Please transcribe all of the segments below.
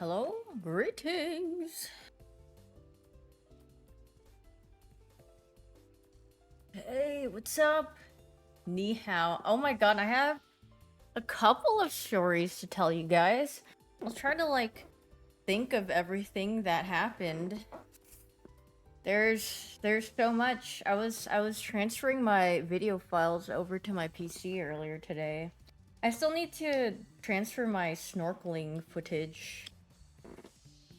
Hello, greetings. Hey, what's up? Ni hao. Oh my god, I have a couple of stories to tell you guys. I'll try to think of everything that happened. There's so much. I was transferring my video files over to my PC earlier today. I still need to transfer my snorkeling footage.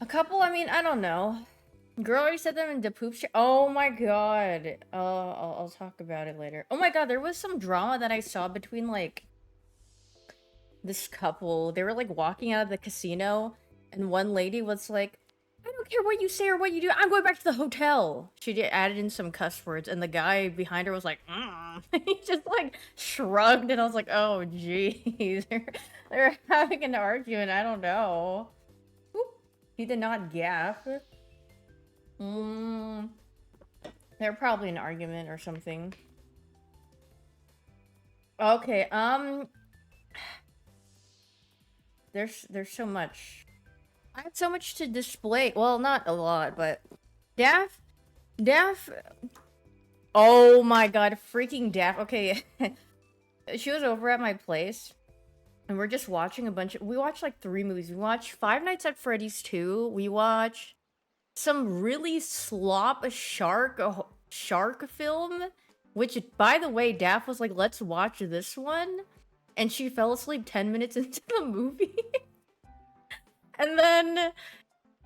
A couple, I mean, I don't know. Girl already said them in the poop shit. Oh my god. I'll talk about it later. Oh my god, there was some drama that I saw between this couple. They were walking out of the casino, and one lady was like, "I don't care what you say or what you do. I'm going back to the hotel." She added in some cuss words, and the guy behind her was like, he just shrugged, and I was like, "Oh jeez, they're having an argument. I don't know." Oop. He did not gaff. Mm, they're probably an argument or something. Okay, there's so much. I had so much to display. Well, not a lot, but Daff. Oh my god, freaking Daff. Okay, she was over at my place, and we're just watching a bunch of. We watched like 3 movies. We watched Five Nights at Freddy's 2. We watched some really slop shark film, which by the way, Daff was like, "Let's watch this one," and she fell asleep 10 minutes into the movie. and then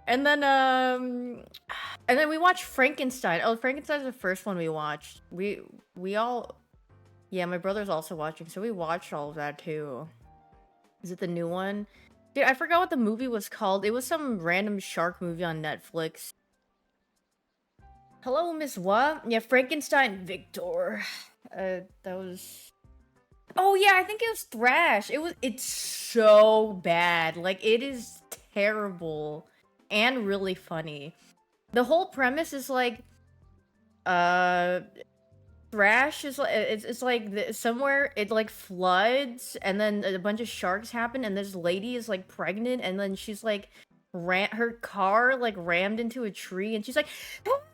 and then and then we watched Frankenstein. Oh, Frankenstein's the first one we watched. We all, yeah, my brother's also watching, so we watched all of that too. Is it the new one? Dude, I forgot what the movie was called. It was some random shark movie on Netflix. Hello, Miss What? Yeah, Frankenstein Victor. That was. Oh yeah, I think it was Thrash. It's so bad. Like, it is terrible and really funny. The whole premise is uh Thrash is it's somewhere it floods, and then a bunch of sharks happen, and this lady is pregnant, and then she's her car rammed into a tree, and she's like, "Help!"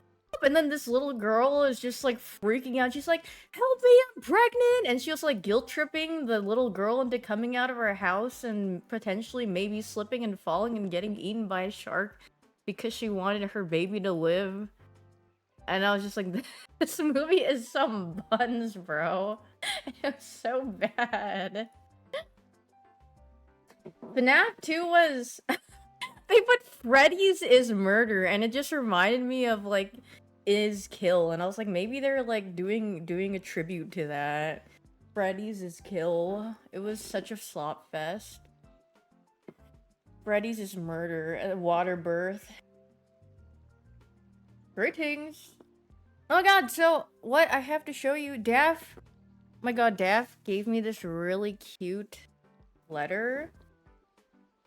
And then this little girl is just freaking out. She's like, "Help me, I'm pregnant!" And she was guilt tripping the little girl into coming out of her house and potentially maybe slipping and falling and getting eaten by a shark because she wanted her baby to live. And I was just like, this movie is some buns, bro. It was so bad. FNAF 2 was... they put Freddy's is murder, and it just reminded me of, is kill. And I was like, maybe they're, doing a tribute to that. Freddy's is kill. It was such a slop fest. Freddy's is murder. Water birth. Greetings. Oh my god, so what I have to show you, Daff. Oh my god, Daff gave me this really cute letter.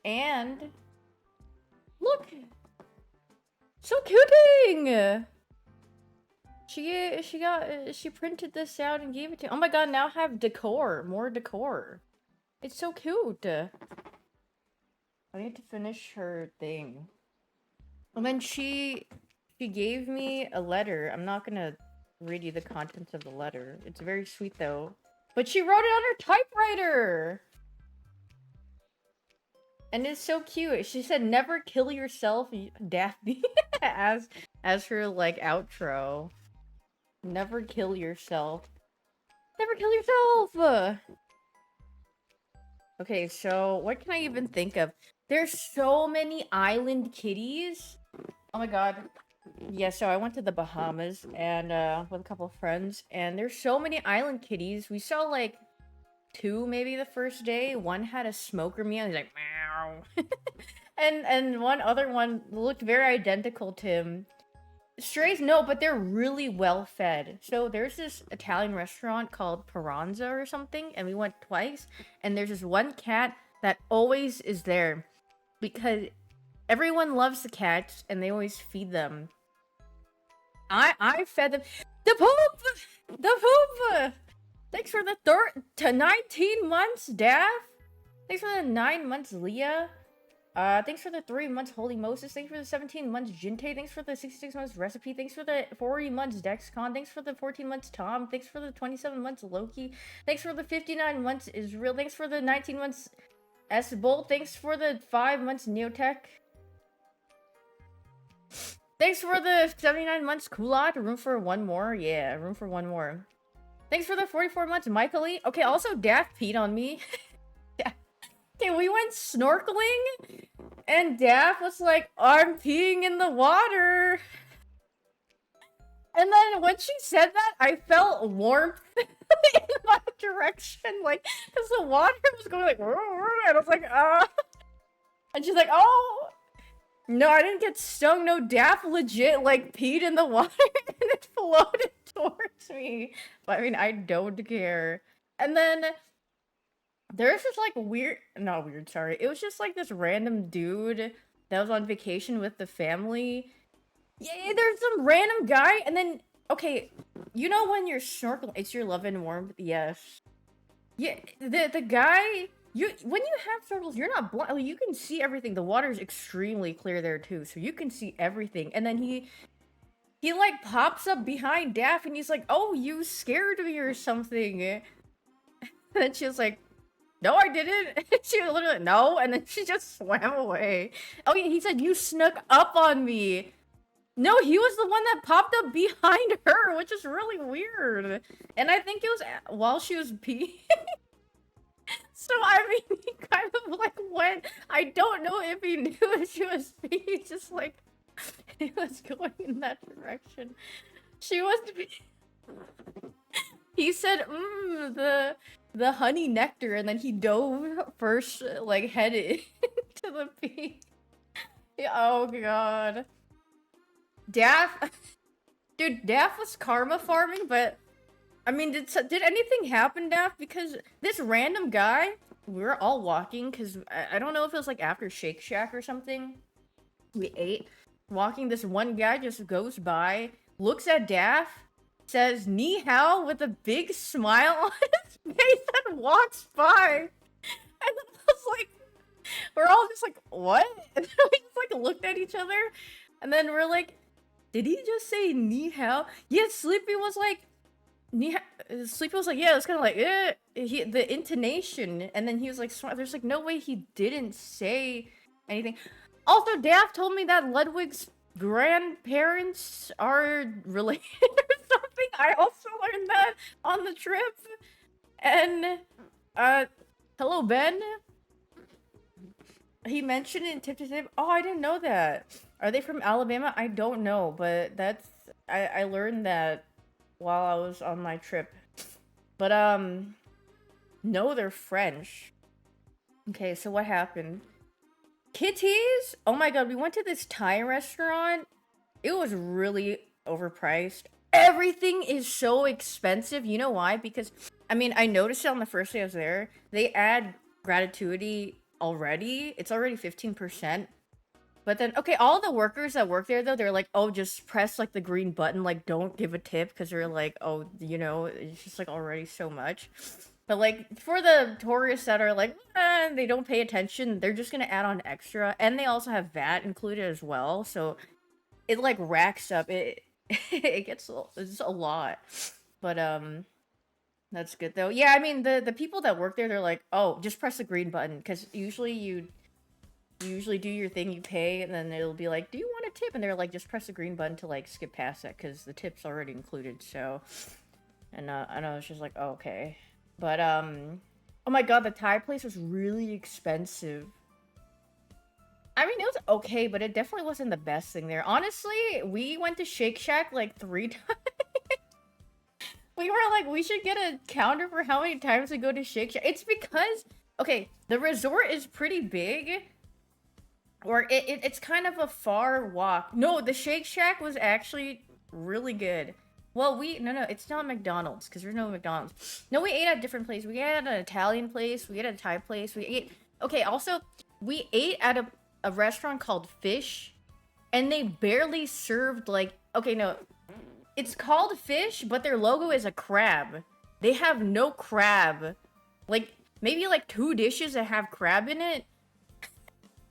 And look, so cuting. She printed this out and gave it to. Oh my god, now I have decor, more decor. It's so cute. I need to finish her thing. And then she gave me a letter. I'm not gonna read you the contents of the letter. It's very sweet though. But she wrote it on her typewriter! And it's so cute. She said, "Never kill yourself, Daphne," as her outro. Never kill yourself. Never kill yourself! Okay, so what can I even think of? There's so many island kitties. Oh my god. Yeah, so I went to the Bahamas and with a couple of friends, and there's so many island kitties. We saw 2 maybe the first day. One had a smoker meow. He's like, meow. and one other one looked very identical to him. Strays, no, but they're really well fed. So there's this Italian restaurant called Paranza or something, and we went twice, and there's this one cat that always is there because everyone loves the cats and they always feed them. I fed them. The poop! The poop! Thanks for the 19 months, Daff! Thanks for the 9 months, Leah! Thanks for the 3 months, Holy Moses. Thanks for the 17 months, Jinte. Thanks for the 66 months, Recipe. Thanks for the 40 months, Dexcon. Thanks for the 14 months, Tom. Thanks for the 27 months, Loki. Thanks for the 59 months, Israel. Thanks for the 19 months, S-Bolt. Thanks for the 5 months, Neotech. Thanks for the 79 months, Kulot. Room for one more? Yeah, room for one more. Thanks for the 44 months, Michael E. Okay, also, Daft peed on me. Okay, we went snorkeling, and Daft was like, I'm peeing in the water. And then when she said that, I felt warmth in my direction, like, because the water was going like, and I was like, And she's like, oh, no, I didn't get stung. No, Daft legit, like, peed in the water, and it floated towards me. But, I mean, I don't care. And then there's just, like, sorry. It was just, like, this random dude that was on vacation with the family. Yeah, there's some random guy, and then, okay, you know when you're snorkeling, it's your love and warmth, yes. Yeah, the guy, when you have snorkels, you're not blind, like, you can see everything. The water's extremely clear there, too, so you can see everything. And then he like, pops up behind Daff, and he's like, oh, you scared me or something. And then she was like, no, I didn't. She was literally like, no, and then she just swam away. Oh, yeah, he said, you snuck up on me. No, he was the one that popped up behind her, which is really weird. And I think it was while she was peeing. So, I mean, he kind of, like, went... I don't know if he knew she was peeing. He just, like, he was going in that direction. She was... He said, the honey nectar, and then he dove first, like, headed into the pee. Oh, God. Daff, dude, Daff was karma farming, but I mean, did anything happen, Daff? Because this random guy, we were all walking, because I don't know if it was like after Shake Shack or something. We ate, walking. This one guy just goes by, looks at Daff, says ni hao with a big smile on his face, and walks by. And then I was like, we're all just like, what? And then we just like looked at each other, and then we're like, did he just say ni hao? Yeah, Sleepy was like, Sleepy was like, yeah, it's kind of like, the intonation. And then he was like, there's like no way he didn't say anything. Also, Daft told me that Ludwig's grandparents are related or something. I also learned that on the trip. And, hello, Ben. He mentioned it in Tip to Tip. Oh, I didn't know that. Are they from Alabama? I don't know, but that's... I learned that while I was on my trip. But, no, they're French. Okay, so what happened? Kitties? Oh my god, we went to this Thai restaurant. It was really overpriced. Everything is so expensive. You know why? Because, I mean, I noticed it on the first day I was there. They add gratuity already. It's already 15%. But then, okay, all the workers that work there, though, they're like, oh, just press, like, the green button, like, don't give a tip, because they're like, oh, you know, it's just, like, already so much. But, like, for the tourists that are like, they don't pay attention, they're just gonna add on extra, and they also have VAT included as well, so it, like, racks up. It gets it's a lot. But, that's good, though. Yeah, I mean, the people that work there, they're like, oh, just press the green button, because usually you usually do your thing, you pay, and then it'll be like, do you want a tip? And they're like, just press the green button to, like, skip past that, because the tip's already included, so... And, I know, it's just like, oh, okay. But, oh my god, the Thai place was really expensive. I mean, it was okay, but it definitely wasn't the best thing there. Honestly, we went to Shake Shack, like, 3 times. We were like, we should get a counter for how many times we go to Shake Shack. It's because, okay, the resort is pretty big. Or it's kind of a far walk. No, the Shake Shack was actually really good. Well, no, it's not McDonald's, because there's no McDonald's. No, we ate at different places. We ate at an Italian place, we ate at a Thai place, we ate... Okay, also, we ate at a restaurant called Fish, and they barely served, like... Okay, no, it's called Fish, but their logo is a crab. They have no crab. Like, maybe like 2 dishes that have crab in it.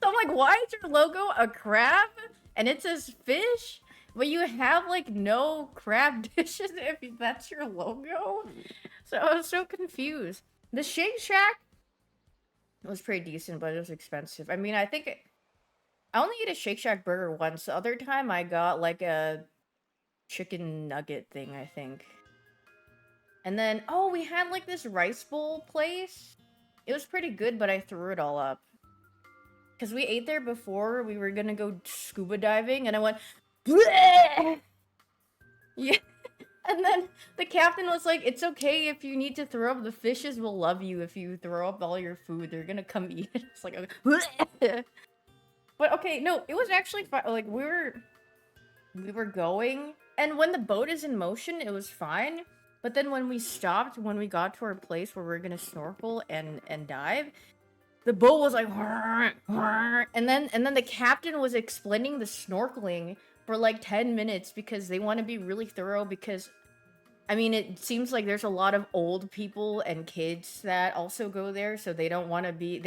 So I'm like, why is your logo a crab? And it says fish? But you have like no crab dishes if that's your logo? So I was so confused. The Shake Shack was pretty decent, but it was expensive. I mean, I think I only ate a Shake Shack burger once. The other time I got like a chicken nugget thing, I think. And then, oh, we had like this rice bowl place. It was pretty good, but I threw it all up. Because we ate there before we were gonna go scuba diving, and I went, bleh! Yeah. And then the captain was like, it's okay if you need to throw up. The fishes will love you if you throw up all your food. They're gonna come eat it. It's like, okay. But okay, no, it was actually fine. Like, we were going, and when the boat is in motion, it was fine. But then when we stopped, when we got to our place where we are gonna snorkel and dive, the boat was like, and then the captain was explaining the snorkeling for like 10 minutes because they want to be really thorough because, I mean, it seems like there's a lot of old people and kids that also go there, so they want to be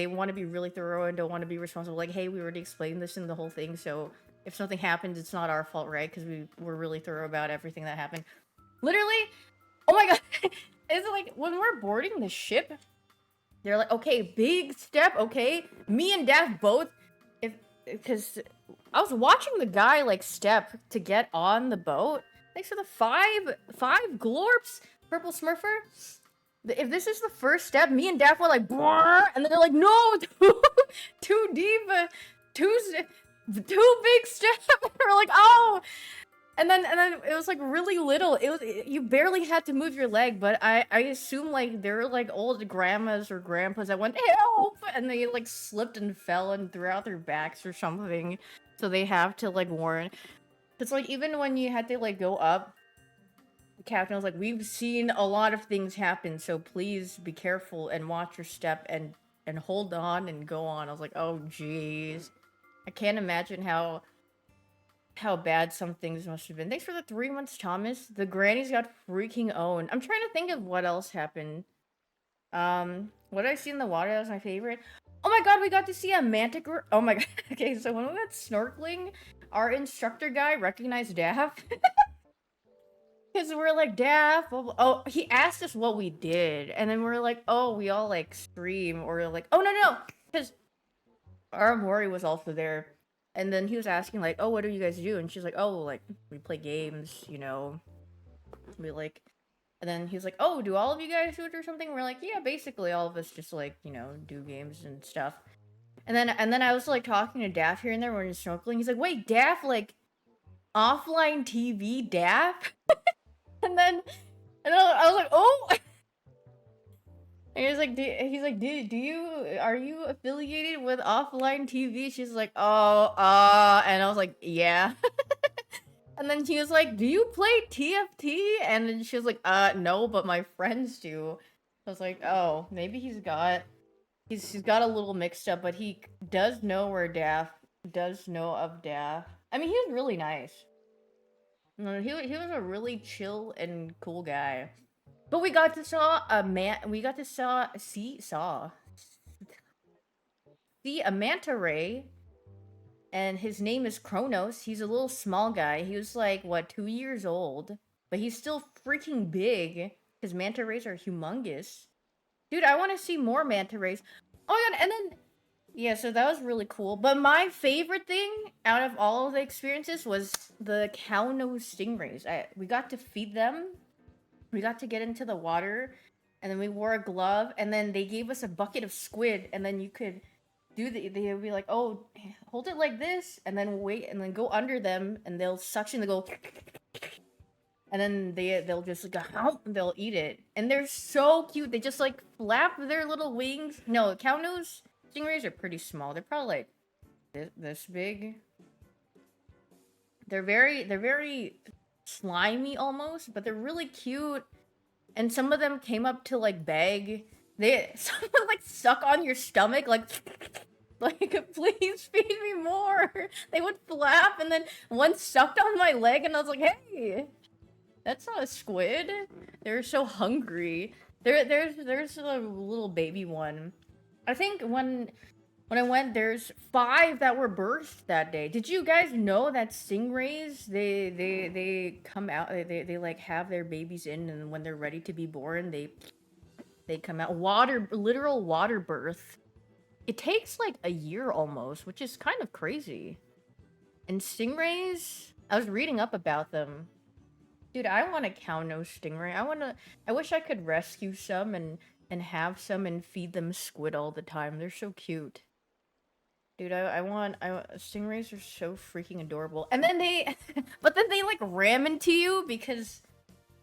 really thorough and don't want to be responsible. Like, hey, we already explained this in the whole thing, so if something happens, it's not our fault, right? Because we were really thorough about everything that happened. Literally, oh my god, it's like when we're boarding the ship, they're like, okay, big step, okay? Me and Daph both, because I was watching the guy, like, step to get on the boat. Thanks for the five glorps, Purple Smurfer. If this is the first step, me and Daph were like, and then they're like, no, too deep, too big step. We're like, oh. And then it was like really little. It was, you barely had to move your leg, but I assume like they're like old grandmas or grandpas that went help, and they like slipped and fell and threw out their backs or something, so they have to like warn. It's like even when you had to like go up, the captain was like, "We've seen a lot of things happen, so please be careful and watch your step and hold on and go on." I was like, "Oh jeez, I can't imagine how bad some things must have been." Thanks for the 3 months, Thomas. The grannies got freaking owned. I'm trying to think of what else happened. What did I see in the water that was my favorite? Oh my god, we got to see a manticore. Oh my god. Okay, so when we went snorkeling, our instructor guy recognized Daff. Because we're like, Daff, oh, he asked us what we did. And then we're like, oh, we all like scream. Or we're like, oh, no. Because our Mori was also there. And then he was asking, like, oh, what do you guys do? And she's like, oh, like, we play games, you know. We, like... And then he's like, oh, do all of you guys do it or something? We're like, yeah, basically all of us just, like, you know, do games and stuff. And then I was, like, talking to Daff here and there when we were snorkeling. He's like, wait, Daff, like, offline TV Daff? and then I was like, oh! And he's like, are you affiliated with offline TV? She's like, oh, and I was like, yeah. And then he was like, do you play TFT? And then she was like, no, but my friends do. I was like, oh, maybe he's got a little mixed up, but he does know where does know of Daff. I mean, he was really nice. No, he was a really chill and cool guy. But we got to see a manta ray, and his name is Kronos. He's a little small guy. He was like, what, 2 years old? But he's still freaking big, because manta rays are humongous. Dude, I want to see more manta rays. Oh my god, and then... Yeah, so that was really cool. But my favorite thing out of all of the experiences was the cow-nose stingrays. We got to feed them. We got to get into the water, and then we wore a glove, and then they gave us a bucket of squid, and then you could do they would be like, oh, hold it like this, and then wait, and then go under them, and they'll suction, they go, and then they'll just go, they'll eat it, and they're so cute. They just like flap their little wings. No, cow nose stingrays are pretty small. They're probably like this big. They're very slimy almost, but they're really cute. And some of them came up to like beg. Some would like suck on your stomach, like please feed me more. They would flap, and then one sucked on my leg, and I was like, hey, that's not a squid. They're so hungry. There's a little baby one. I think when When I went, there's 5 that were birthed that day. Did you guys know that stingrays, they come out, they like have their babies in, and when they're ready to be born, they come out. Literal water birth. It takes like a year almost, which is kind of crazy. And stingrays, I was reading up about them. Dude, I want a cow nose stingray. I wish I could rescue some and have some and feed them squid all the time. They're so cute. Dude, stingrays are so freaking adorable. And then but then they like ram into you because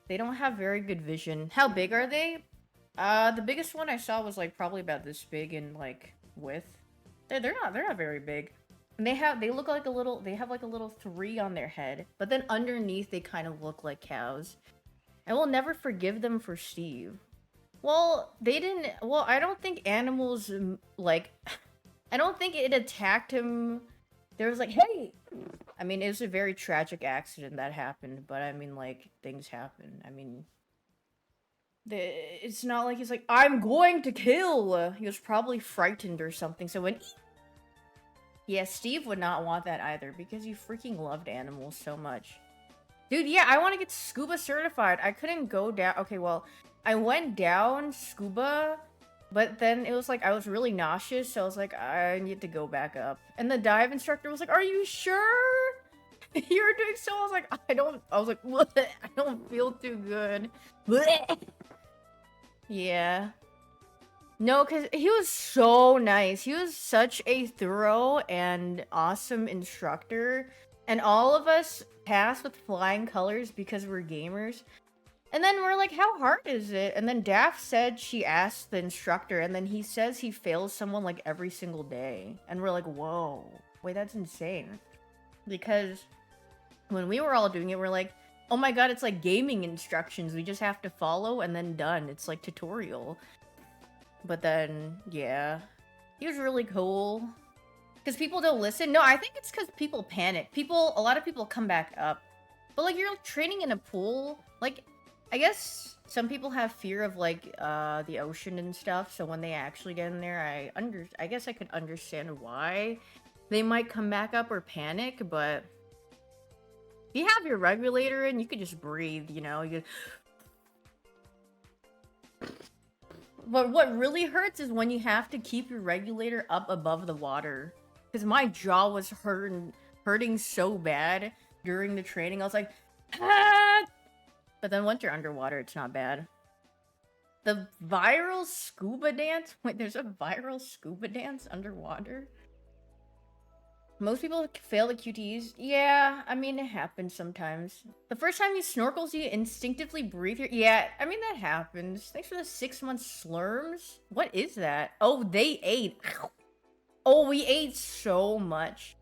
they don't have very good vision. How big are they? The biggest one I saw was like probably about this big in like width. They're not very big. And they have like a little 3 on their head, but then underneath they kind of look like cows. I will never forgive them for Steve. Well, I don't think animals like I don't think it attacked him. There was like, hey! I mean, it was a very tragic accident that happened, but I mean, like, things happen. I mean, it's not like he's like, I'm going to kill! He was probably frightened or something, so when... Yeah, Steve would not want that either, because he freaking loved animals so much. Dude, yeah, I want to get scuba certified. I couldn't go down... Okay, well, I went down scuba... But then it was like, I was really nauseous, so I was like, I need to go back up. And the dive instructor was like, are you sure? You're doing so? I was like, I was like, what? I don't feel too good. Yeah. No, because he was so nice. He was such a thorough and awesome instructor. And all of us passed with flying colors because we're gamers. And then we're like, how hard is it? And then Daff said she asked the instructor, and then he says he fails someone like every single day. And we're like, whoa, wait, that's insane. Because when we were all doing it, we're like, oh my god, it's like gaming instructions. We just have to follow and then done. It's like tutorial. But then, yeah. He was really cool. Because people don't listen. No, I think it's because people panic. A lot of people come back up. But like, you're training in a pool, like... I guess some people have fear of like the ocean and stuff, so when they actually get in there, I guess I could understand why they might come back up or panic, but if you have your regulator in, you could just breathe, you know. But what really hurts is when you have to keep your regulator up above the water, because my jaw was hurting so bad during the training. I was like, ah! But then once you're underwater, it's not bad. The viral scuba dance? Wait, there's a viral scuba dance underwater? Most people fail the QTEs. Yeah, I mean, it happens sometimes. The first time you snorkel, you instinctively breathe your... Yeah, I mean, that happens. Thanks for the 6-month slurms. What is that? Oh, they ate. Oh, we ate so much.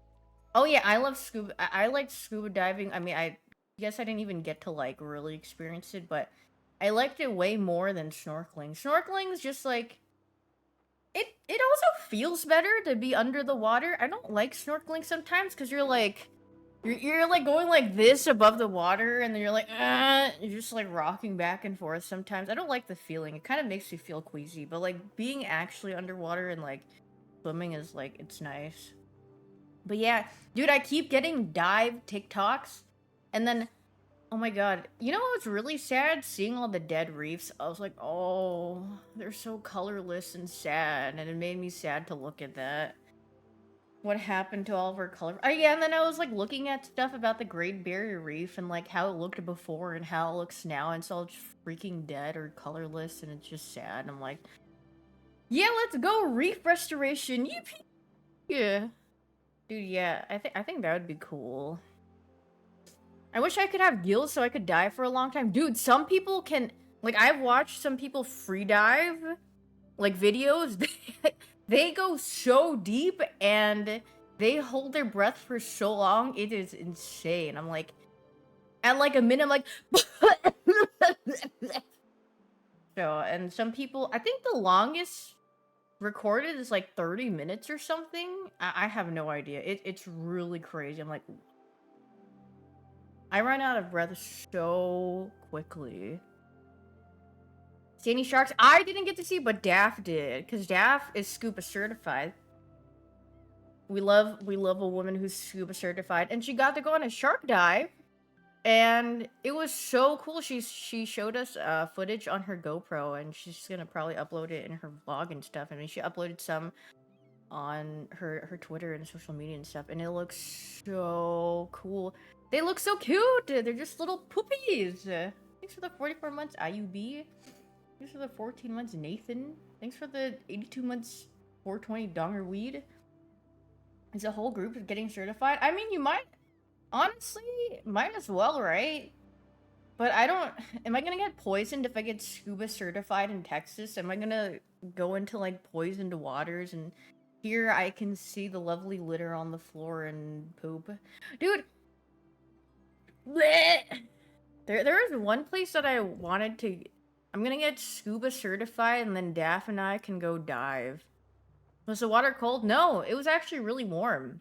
Oh yeah, I love scuba... I like scuba diving. I mean, I guess I didn't even get to like really experience it, but I liked it way more than snorkeling. Snorkeling's just like it also feels better to be under the water. I don't like snorkeling sometimes because you're like going like this above the water, and then you're like you're just like rocking back and forth sometimes. I don't like the feeling. It kind of makes me feel queasy, but like being actually underwater and like swimming is like, it's nice. But yeah, dude, I keep getting dive TikToks. And then, oh my god, you know what's really sad? Seeing all the dead reefs. I was like, oh, they're so colorless and sad, and it made me sad to look at that. What happened to all of our color? Oh yeah, and then I was like looking at stuff about the Great Barrier Reef and like how it looked before and how it looks now, and it's all just freaking dead or colorless, and it's just sad. And I'm like, yeah, let's go reef restoration. Yippee! Yeah, dude, yeah, I think that would be cool. I wish I could have gills so I could dive for a long time. Dude, some people can... Like, I've watched some people free dive, like, videos. They go so deep, and they hold their breath for so long. It is insane. I'm like... At, like, a minute, I'm like... So, and some people... I think the longest recorded is, like, 30 minutes or something. I have no idea. It's really crazy. I'm like... I run out of breath so quickly. See any sharks? I didn't get to see, but Daff did. Because Daff is scuba certified. we love a woman who's scuba certified, and she got to go on a shark dive, and it was so cool. She showed us footage on her GoPro, and she's gonna probably upload it in her vlog and stuff. I mean, she uploaded some on her Twitter and social media and stuff, and it looks so cool. They look so cute. They're just little poopies. Thanks for the 44 months, IUB. Thanks for the 14 months, Nathan. Thanks for the 82 months, 420 Donger Weed. Is a whole group of getting certified? I mean, you might, honestly, might as well, right? But I don't, am I gonna get poisoned if I get scuba certified in Texas? Am I gonna go into, like, poisoned waters, and here I can see the lovely litter on the floor and poop? Dude! Bleh! There is one place that I wanted to, I'm gonna get scuba certified, and then Daff and I can go dive. Was the water cold? No, it was actually really warm.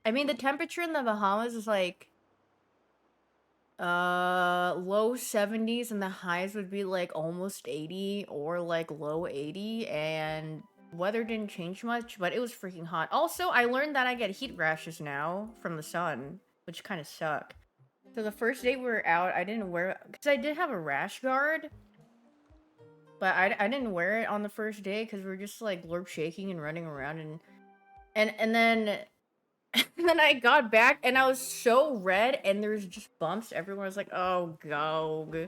I mean, the temperature in the Bahamas is like low 70s, and the highs would be like almost 80 or like low 80, and weather didn't change much, but it was freaking hot. Also, I learned that I get heat rashes now from the sun, which kind of suck. So the first day we were out, I didn't wear, because I did have a rash guard, but I didn't wear it on the first day because we were just like lurp shaking and running around, and then and then I got back and I was so red, and there's just bumps everywhere. I was like, oh go.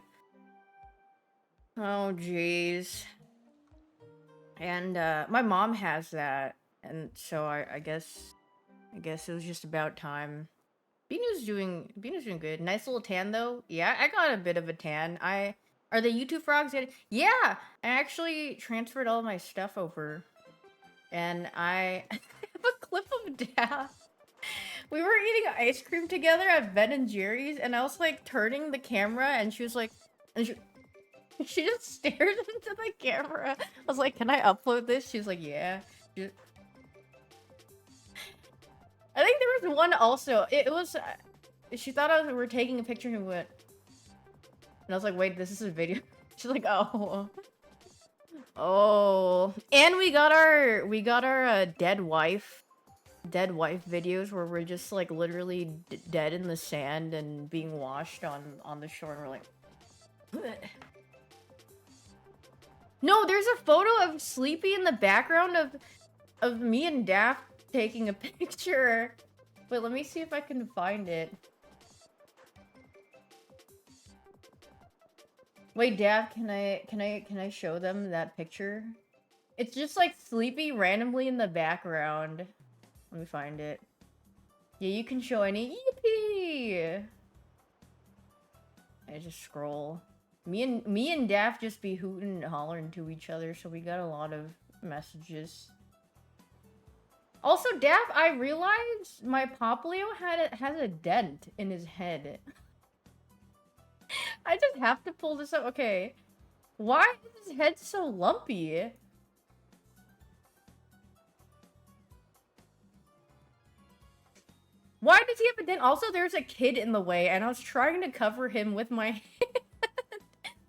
Oh jeez. And my mom has that, and so I guess it was just about time. Binu's doing good. Nice little tan though. Yeah, I got a bit of a tan. Are the YouTube frogs getting? Yeah, I actually transferred all my stuff over, and I have a clip of Dad. We were eating ice cream together at Ben and Jerry's, and I was like turning the camera, and she was like, and she just stared into the camera. I was like, "Can I upload this?" She was like, "Yeah." I think there was one also. It was. She thought we were taking a picture and went. And I was like, "Wait, this is a video." She's like, "Oh, oh." And we got our dead wife videos where we're just like literally dead in the sand and being washed on the shore. And we're like, bleh. No, there's a photo of Sleepy in the background of me and Daft taking a picture. Wait, let me see if I can find it. Wait, Daft, can I show them that picture? It's just like Sleepy randomly in the background. Let me find it. Yeah, you can show any. Yippee! I just scroll. Me and Daft just be hooting and hollering to each other, so we got a lot of messages. Also, Daft, I realized my Poplio has a dent in his head. I just have to pull this up. Okay. Why is his head so lumpy? Why does he have a dent? Also, there's a kid in the way, and I was trying to cover him with my hand.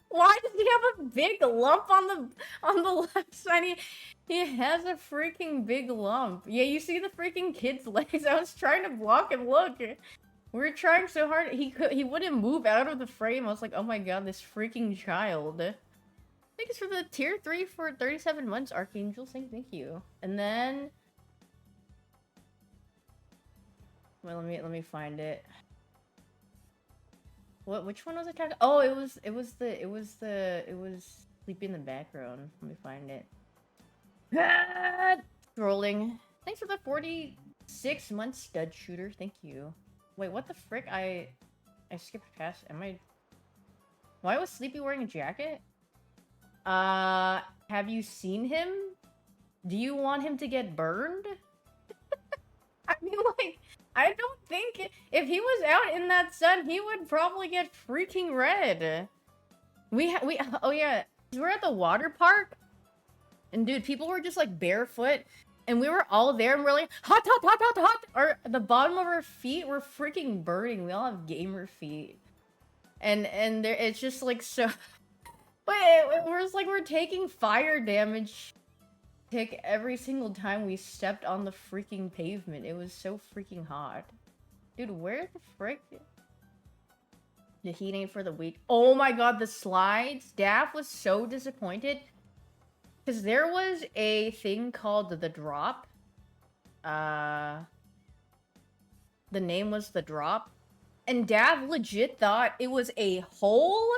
Why does he have a big lump on the left side? He has a freaking big lump. Yeah, you see the freaking kid's legs? I was trying to block him. Look, we were trying so hard. He wouldn't move out of the frame. I was like, oh my god, this freaking child. Thanks for the tier 3 for 37 months, Archangel. Thank you. And then. Well, let me find it. Which one was I talking? Oh, it was Sleepy in the background. Let me find it. Scrolling. Thanks for the 46 months, stud shooter. Thank you. Wait, what the frick? I skipped past. Why was Sleepy wearing a jacket? Have you seen him? Do you want him to get burned? I mean, like, I don't think if he was out in that sun, he would probably get freaking red. Oh yeah, we're at the water park, and dude, people were just like barefoot, and we were all there, and we're like, hot, hot, hot, hot, hot. Or the bottom of our feet were freaking burning. We all have gamer feet, and there, it's just like so. Wait, we're just like we're taking fire damage. tick every single time we stepped on the freaking pavement. It was so freaking hot. Dude, where the frick? The heat ain't for the weak. Oh my god, the slides. Daff was so disappointed. Because there was a thing called the drop. The name was the drop. And Dav legit thought it was a hole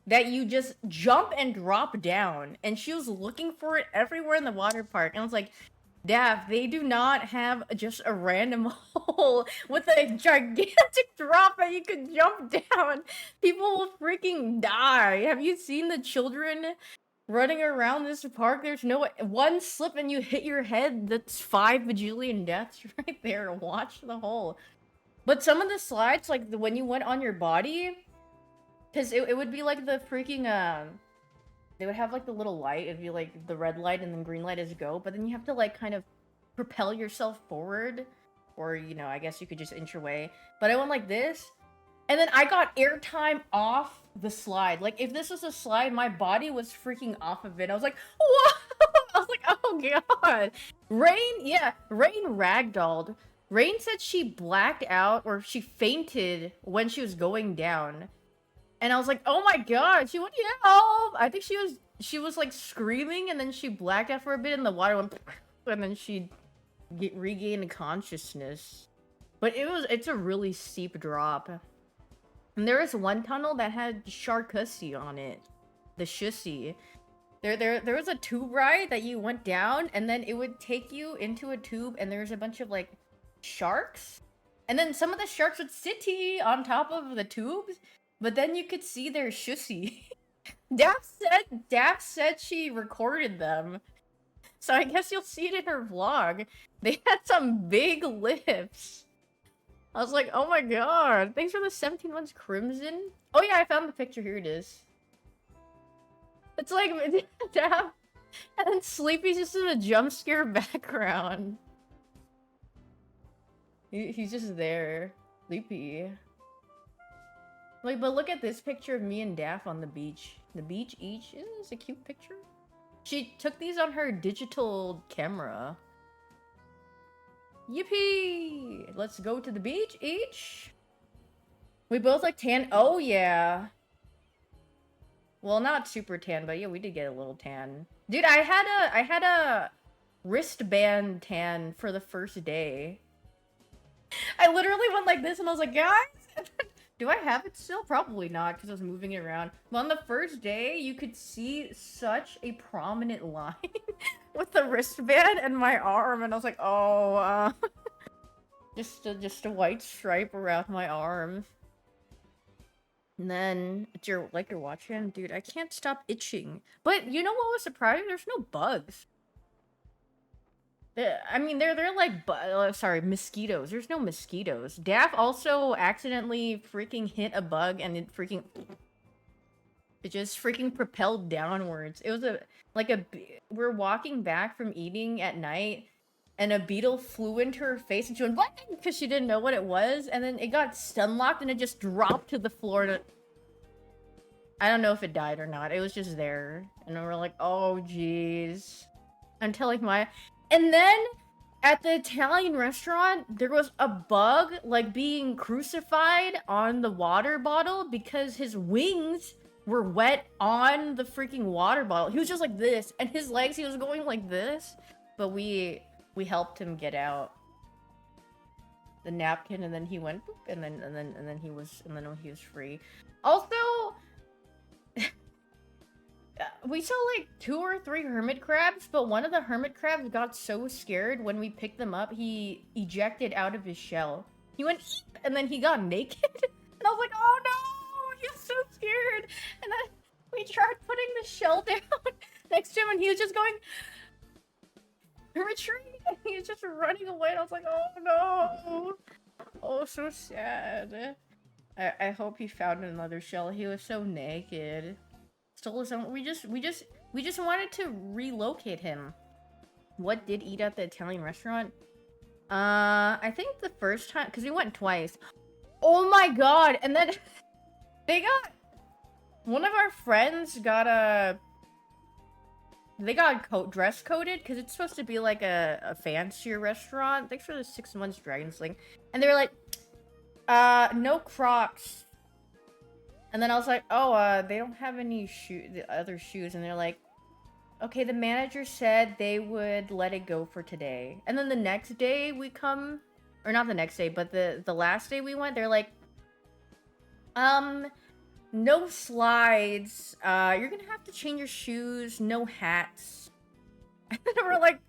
that you just jump and drop down. And she was looking for it everywhere in the water park. And I was like, Dav, they do not have just a random hole with a gigantic drop that you could jump down. People will freaking die. Have you seen the children running around this park? There's no one slip and you hit your head. That's 5 bajillion deaths right there. Watch the hole. But some of the slides, like when you went on your body, because it would be like the freaking they would have like the little light. It'd be like the red light and then green light is go. But then you have to like kind of propel yourself forward, or you know, I guess you could just inch your way. But I went like this, and then I got airtime off the slide. Like if this was a slide, my body was freaking off of it. I was like, whoa! I was like, oh god. Rain ragdolled. Rain said she blacked out or she fainted when she was going down. And I was like, oh my god, she went, help! I think she was like screaming and then she blacked out for a bit and the water went and then she regained consciousness. But it's a really steep drop. And there was one tunnel that had Sharkussy on it. The Shussy. There was a tube ride that you went down and then it would take you into a tube and there's a bunch of like sharks, and then some of the sharks would sit on top of the tubes, but then you could see their shussy. Daff said she recorded them, so I guess you'll see it in her vlog. They had some big lips. I was like, oh my god, thanks for the 17 months, Crimson. Oh yeah, I found the picture. Here it is. It's like Daff and then Sleepy's just in a jump scare background. He's just there. Sleepy. Like, but look at this picture of me and Daff on the beach. The beach each. Isn't this a cute picture? She took these on her digital camera. Yippee! Let's go to the beach each. We both like tan. Oh, yeah. Well, not super tan, but yeah, we did get a little tan. Dude, I had a wristband tan for the first day. I literally went like this and I was like, guys, do I have it still? Probably not, because I was moving it around. But on the first day, you could see such a prominent line with the wristband and my arm, and I was like, oh, just a white stripe around my arm. And then it's your watch hand, dude. I can't stop itching. But you know what was surprising? There's no bugs. I mean, they're like, sorry, mosquitoes. There's no mosquitoes. Daff also accidentally freaking hit a bug and it just freaking propelled downwards. It was we're walking back from eating at night and a beetle flew into her face and she went what? Because she didn't know what it was. And then it got stun locked and it just dropped to the floor. I don't know if it died or not. It was just there. And we're like, oh, jeez. I'm telling And then, at the Italian restaurant, there was a bug, like, being crucified on the water bottle because his wings were wet on the freaking water bottle. He was just like this, and his legs, he was going like this. But we helped him get out the napkin, and then he went, boop, and then he was free. Also, we saw like 2 or 3 hermit crabs, but one of the hermit crabs got so scared when we picked them up, he ejected out of his shell. He went eep, and then he got naked. And I was like, oh no, he's so scared. And then we tried putting the shell down next to him, and he was just going, retreat. And he was just running away. And I was like, oh no. Oh, so sad. I hope he found another shell. He was so naked. Stole his own. We just wanted to relocate him. What did eat at the Italian restaurant? I think the first time, because we went twice. Oh my god! And then one of our friends got a they got dress coded because it's supposed to be like a fancier restaurant. Thanks for the 6 months Dragon Sling. And they were like, no Crocs. And then I was like, oh, they don't have any other shoes. And they're like, okay, the manager said they would let it go for today. And then the next day we come, or not the next day, but the last day we went, they're like, no slides. You're gonna have to change your shoes. No hats. And we're like,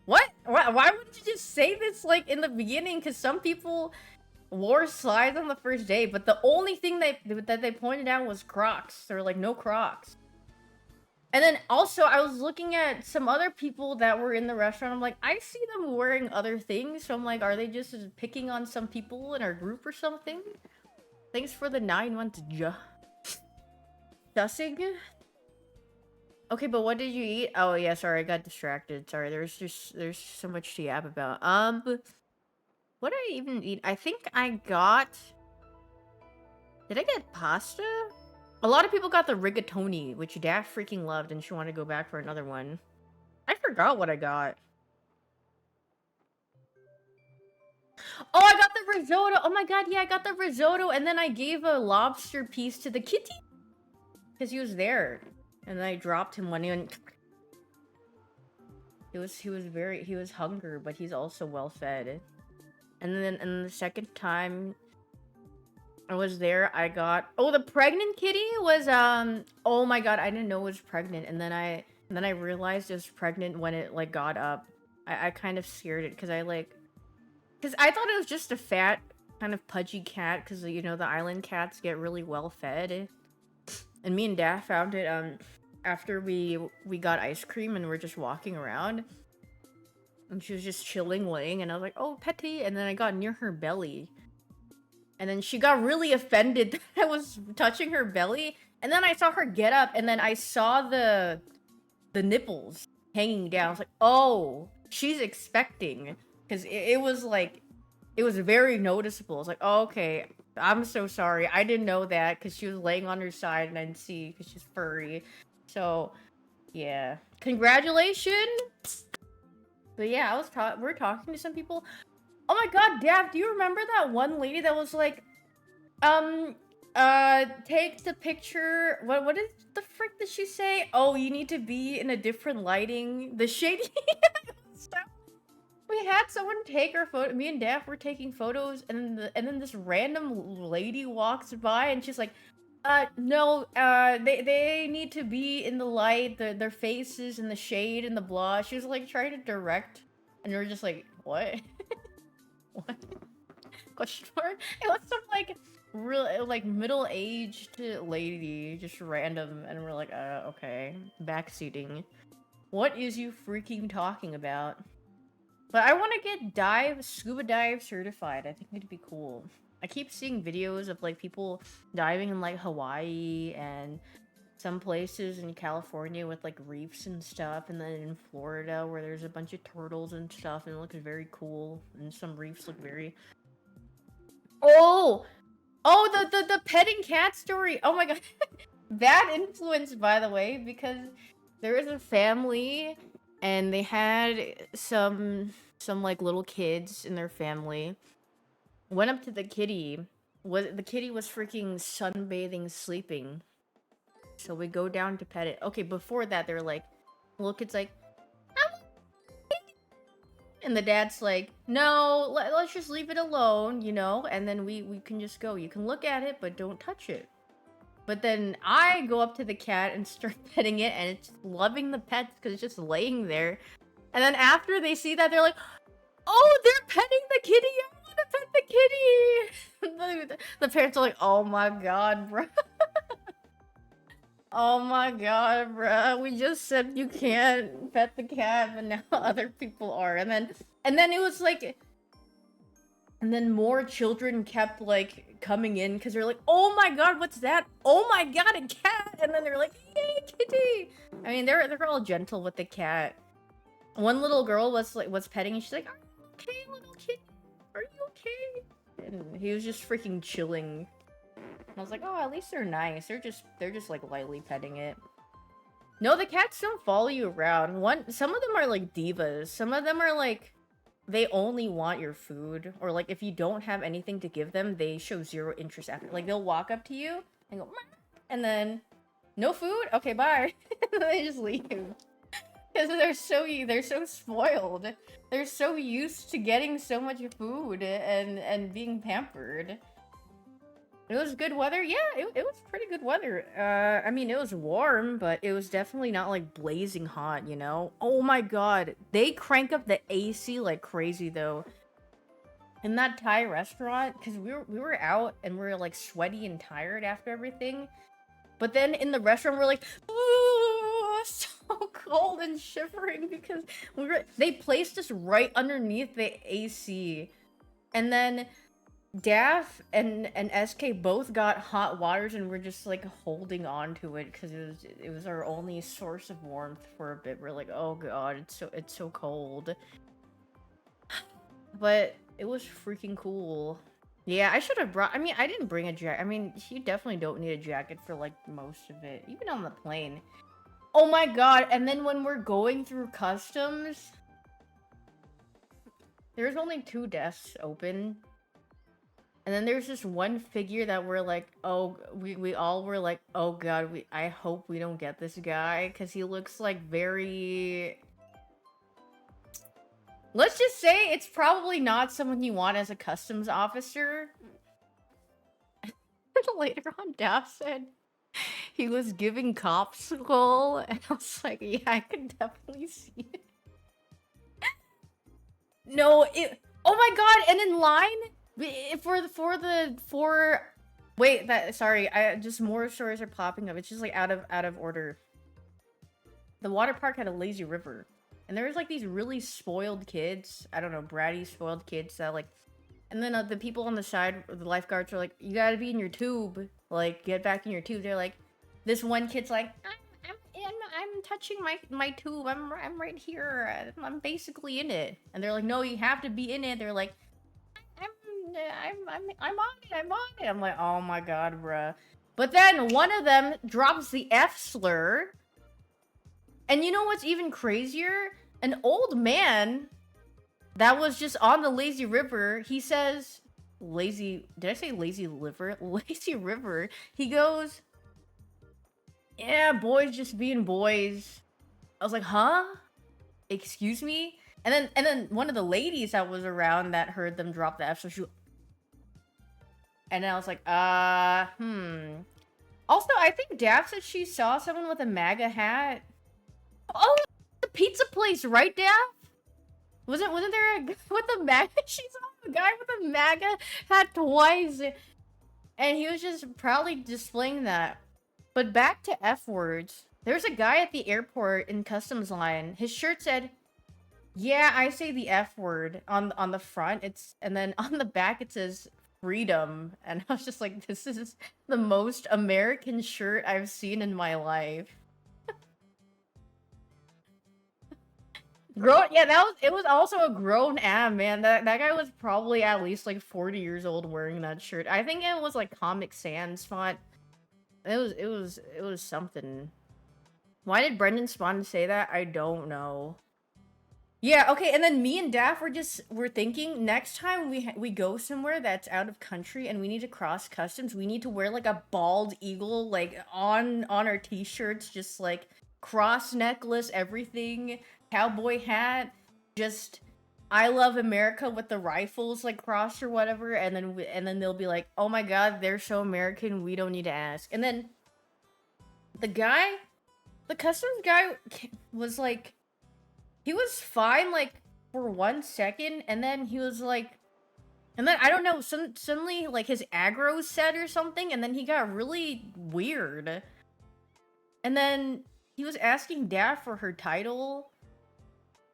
what? Why wouldn't you just say this like in the beginning? Because some people wore slides on the first day, but the only thing that they pointed out was Crocs. They were like, no Crocs. And then also, I was looking at some other people that were in the restaurant. I'm like, I see them wearing other things. So I'm like, are they just picking on some people in our group or something? Thanks for the 9 months, Dussing? Okay, but what did you eat? Oh, yeah, sorry, I got distracted. Sorry, there's so much to yap about. What did I even eat? I think I got... Did I get pasta? A lot of people got the rigatoni, which Daff freaking loved, and she wanted to go back for another one. I forgot what I got. Oh, I got the risotto! Oh my god, yeah, I got the risotto, and then I gave a lobster piece to the kitty! Because he was there. And then I dropped him when he went... He was hungry, but he's also well fed. And then the second time I was there, I got... Oh, the pregnant kitty was, oh my god, I didn't know it was pregnant. And then I realized it was pregnant when it, like, got up. I kind of scared it, because because I thought it was just a fat, kind of pudgy cat, because, you know, the island cats get really well fed. And me and Dad found it, after we got ice cream and we're just walking around. And she was just chilling, laying, and I was like, oh, Petty. And then I got near her belly. And then she got really offended that I was touching her belly. And then I saw her get up, and then I saw the nipples hanging down. I was like, oh, she's expecting. Because it was like, it was very noticeable. It's like, oh, okay, I'm so sorry. I didn't know that because she was laying on her side and I didn't see because she's furry. So, yeah. Congratulations! But yeah, we're talking to some people. Oh my god, Dav, do you remember that one lady that was like, take the picture. What is the frick did she say? Oh, you need to be in a different lighting. The shady. We had someone take our photo. Me and Daff were taking photos, and then this random lady walks by, and she's like, no, they need to be in the light, their faces in the shade and the blah. She was like trying to direct, and we were just like, what? What? Question mark? It was some like real like middle-aged lady, just random, and we're like, okay, backseating. What is you freaking talking about? But I want to get scuba dive certified. I think it'd be cool. I keep seeing videos of like people diving in like Hawaii and some places in California with like reefs and stuff, and then in Florida where there's a bunch of turtles and stuff, and it looks very cool. And some reefs look very... Oh, the petting cat story. Oh my god, bad influence, by the way, because there was a family and they had some like little kids in their family. Went up to the kitty. The kitty was freaking sunbathing, sleeping. So we go down to pet it. Okay, before that, they're like, little kid's like, and the dad's like, no, let's just leave it alone, you know? And then we can just go. You can look at it, but don't touch it. But then I go up to the cat and start petting it, and it's loving the pet because it's just laying there. And then after they see that, they're like, oh, they're petting the kitty! I want to pet the kitty! The parents are like, oh my god, bro. Oh my god, bro. We just said you can't pet the cat, but now other people are. And then it was like... And then more children kept, like, coming in because they're like, oh my god, what's that? Oh my god, a cat! And then they're like, yay, kitty! I mean, they're all gentle with the cat. One little girl was petting, and she's like, are you okay, little kitty? Are you okay? And he was just freaking chilling. And I was like, oh, at least they're nice. They're just like lightly petting it. No, the cats don't follow you around. Some of them are like divas. Some of them are like they only want your food, or like if you don't have anything to give them, they show zero interest after. Like they'll walk up to you and go, "Meow," and then no food. Okay, bye. And then they just leave because they're so spoiled. They're so used to getting so much food and being pampered. It was good weather. Yeah, it was pretty good weather. I mean, it was warm, but it was definitely not like blazing hot, you know? Oh my god. They crank up the AC like crazy though. In that Thai restaurant, because we were out and we were like sweaty and tired after everything. But then in the restaurant we're like, ooh, so cold and shivering because they placed us right underneath the AC. And then Daff and SK both got hot waters and we're just like holding on to it because it was our only source of warmth for a bit. We're like, oh god, it's so cold. But it was freaking cool. Yeah, I should have brought. I mean, I didn't bring a jacket. I mean, you definitely don't need a jacket for like most of it, even on the plane. Oh my god! And then when we're going through customs, there's only 2 desks open. And then there's this one figure that we're like, oh, we all were like, oh god, I hope we don't get this guy, because he looks like very... Let's just say it's probably not someone you want as a customs officer. Later on, Daff said he was giving cops school, and I was like, yeah, I can definitely see it. No, oh my god, and in line... Wait, sorry, just more stories are popping up. It's just like out of order. The water park had a lazy river, and there was like these really spoiled kids. I don't know, bratty spoiled kids that like, and then the people on the side, the lifeguards are like, you gotta be in your tube, like get back in your tube. They're like, this one kid's like, I'm touching my tube. I'm right here. I'm basically in it, and they're like, no, you have to be in it. They're like, I'm on it, I'm on it. I'm like, oh my god, bruh. But then one of them drops the F slur. And you know what's even crazier? An old man that was just on the lazy river, he says, did I say lazy liver? Lazy river. He goes, yeah, boys just being boys. I was like, huh? Excuse me? And then one of the ladies that was around that heard them drop the F, so she... And then I was like, Also, I think Daff said she saw someone with a MAGA hat. Oh, the pizza place, right, Daff? Wasn't there a guy with a MAGA? She saw a guy with a MAGA hat twice. And he was just proudly displaying that. But back to F words. There's a guy at the airport in customs line. His shirt said, yeah, I say the F word on the front. And then on the back it says freedom. And I was just like, this is the most American shirt I've seen in my life. It was also a grown man. That guy was probably at least like 40 years old wearing that shirt. I think it was like Comic Sans font. It was something. Why did Brendan Spawn say that? I don't know. Yeah, okay, and then me and Daff were thinking next time we go somewhere that's out of country and we need to cross customs, we need to wear like a bald eagle like on our t-shirts, just like cross necklace, everything, cowboy hat, just I love America with the rifles like crossed or whatever, and then they'll be like, "Oh my god, they're so American, we don't need to ask." And then the customs guy was like, he was fine, like, for 1 second, and then he was like... And then, I don't know, suddenly, like, his aggro set or something, and then he got really weird. And then, he was asking Daff for her title,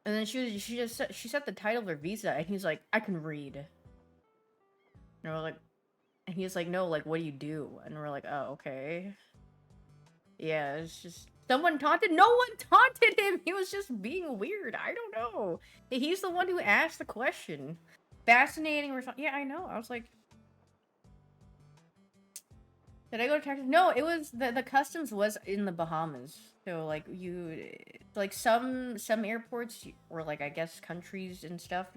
and then she set the title of her visa, and he's like, I can read. And we're like... And he's like, no, like, what do you do? And we're like, oh, okay. Yeah, it's just... Someone taunted? No one taunted him! He was just being weird. I don't know. He's the one who asked the question. Fascinating response. Yeah, I know. I was like... Did I go to Texas? No, it was the customs was in the Bahamas. So like like some airports or like I guess countries and stuff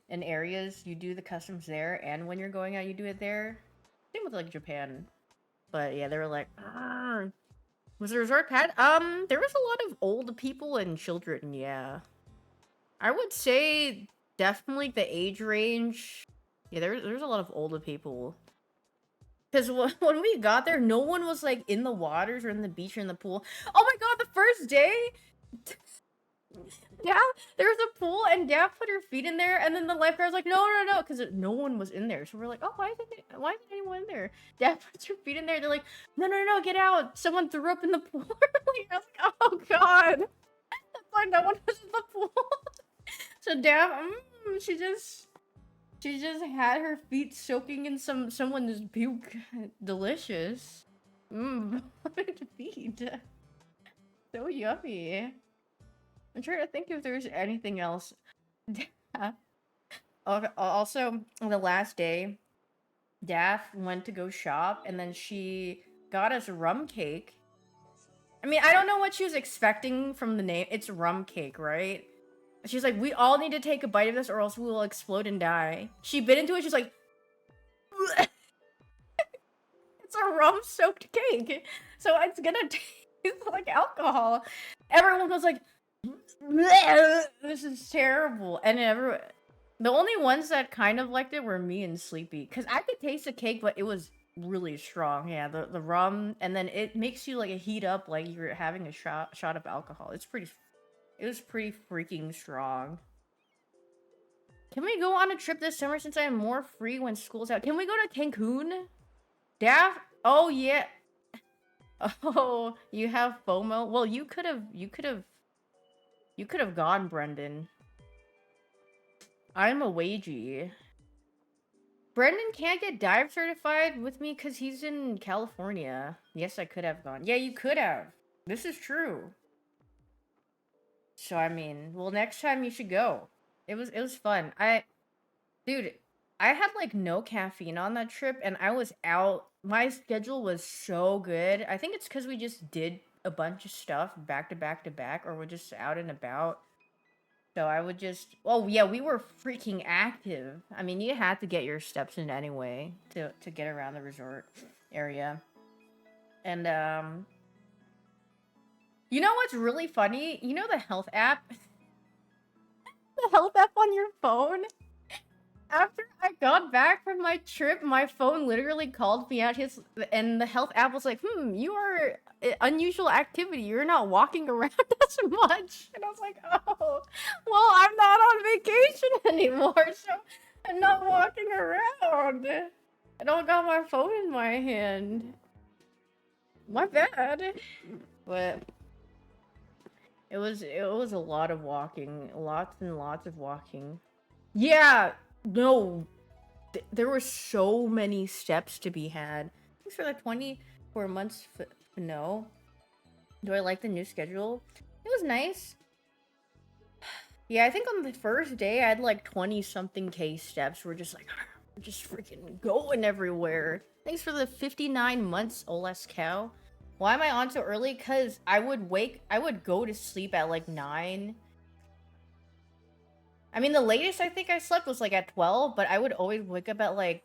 and areas you do the customs there, and when you're going out you do it there. Same with like Japan. But yeah, they were like, "Arr." Was the resort pad? There was a lot of old people and children. Yeah, I would say definitely the age range. Yeah, there's a lot of older people. Because when we got there, no one was like in the waters or in the beach or in the pool. Oh my god, the first day, yeah, there was a pool and Dad put her feet in there, and then the lifeguard was like, no, no, no, because no one was in there. So we're like, oh, why isn't anyone in there? Dad puts her feet in there. They're like, no, no, no, get out. Someone threw up in the pool. Like, I was like, oh god, that's why no one was in the pool. So Dad, she just had her feet soaking in someone's puke. Delicious. Mmm, feet. So yummy. I'm trying to think if there's anything else. Okay, also, the last day, Daff went to go shop, and then she got us rum cake. I mean, I don't know what she was expecting from the name. It's rum cake, right? She's like, we all need to take a bite of this or else we will explode and die. She bit into it, she's like, it's a rum-soaked cake. So it's gonna taste like alcohol. Everyone was like, this is terrible. And the only ones that kind of liked it were me and Sleepy. Because I could taste the cake, but it was really strong. Yeah, the rum. And then it makes you like heat up like you're having a shot of alcohol. It was pretty freaking strong. Can we go on a trip this summer since I am more free when school's out? Can we go to Cancun? Daff? Oh, yeah. Oh, you have FOMO? Well, you could have gone, Brendan. I'm a wagey. Brendan can't get dive certified with me because he's in California. Yes, I could have gone. Yeah, you could have. This is true. So, I mean, well, next time you should go. It was fun. Dude, I had like no caffeine on that trip and I was out. My schedule was so good. I think it's because we just did a bunch of stuff back to back to back, or we're just out and about. So I would just, oh yeah, we were freaking active. I mean, you had to get your steps in anyway to get around the resort area. And you know what's really funny? You know the health app? The health app on your phone? After I got back from my trip, my phone literally called me out and the health app was like, you are unusual activity. You're not walking around as much. And I was like, oh, well, I'm not on vacation anymore, so I'm not walking around. I don't got my phone in my hand. My bad. But it was a lot of walking. Lots and lots of walking. Yeah, no, there were so many steps to be had. Thanks for the 24 months. No. Do I like the new schedule? It was nice. Yeah, I think on the first day I had like 20-something K steps. We're just like, we're just freaking going everywhere. Thanks for the 59 months, Oles Cow. Why am I on so early? Because I would go to sleep at like 9. I mean, the latest I think I slept was like at 12, but I would always wake up at like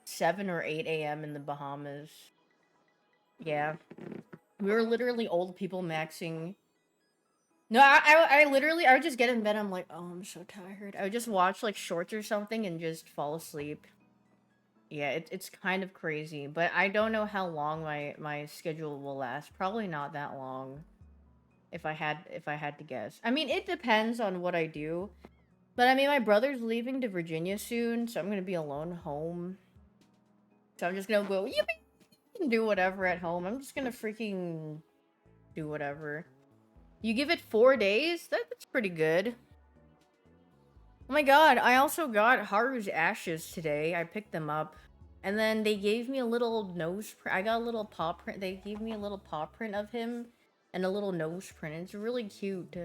7 or 8 a.m. in the Bahamas. Yeah. We were literally old people maxing. No, I literally, I would just get in bed, I'm like, oh, I'm so tired. I would just watch like shorts or something and just fall asleep. Yeah, it's kind of crazy, but I don't know how long my schedule will last. Probably not that long, if I had to guess. I mean, it depends on what I do. But I mean, my brother's leaving to Virginia soon, so I'm gonna be alone home. So I'm just gonna go, yippee, and do whatever at home. I'm just gonna freaking do whatever. You give it 4 days? That's pretty good. Oh my god, I also got Haru's ashes today. I picked them up. And then they gave me a little nose print. I got a little paw print. They gave me a little paw print of him and a little nose print. It's really cute.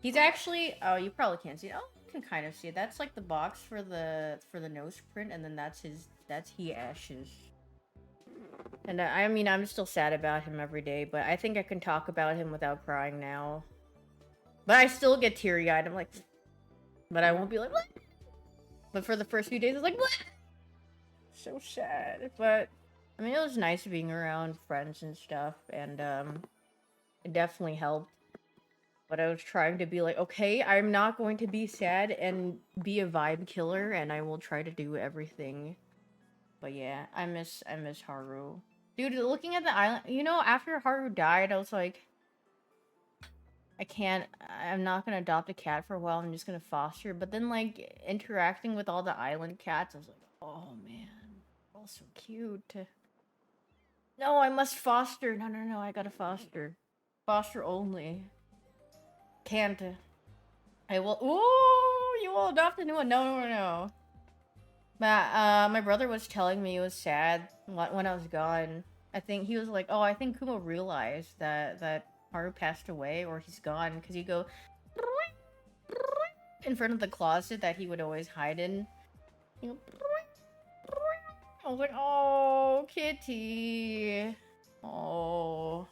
He's actually, oh, you probably can't see it. Oh, you can kind of see it. That's like the box for the nose print, and then that's he ashes. And I mean, I'm still sad about him every day, but I think I can talk about him without crying now. But I still get teary-eyed. I'm like, but I won't be like, what? But for the first few days, it's like, what? So sad. But I mean, it was nice being around friends and stuff, and it definitely helped. But I was trying to be like, okay, I'm not going to be sad and be a vibe killer, and I will try to do everything. But yeah, I miss Haru. Dude, looking at the island, you know, after Haru died, I was like, I'm not gonna adopt a cat for a while, I'm just gonna foster. But then, like, interacting with all the island cats, I was like, oh man, all so cute. No, I must foster. No, no, no, I gotta foster. Foster only. Can't. I will. Ooh, you will adopt a new one. No, no, no, no. My brother was telling me he was sad when I was gone. I think he was like, "Oh, I think Kumo realized that Haru passed away or he's gone because he'd go in front of the closet that he would always hide in." He'd go, I was like, "Oh, kitty, oh."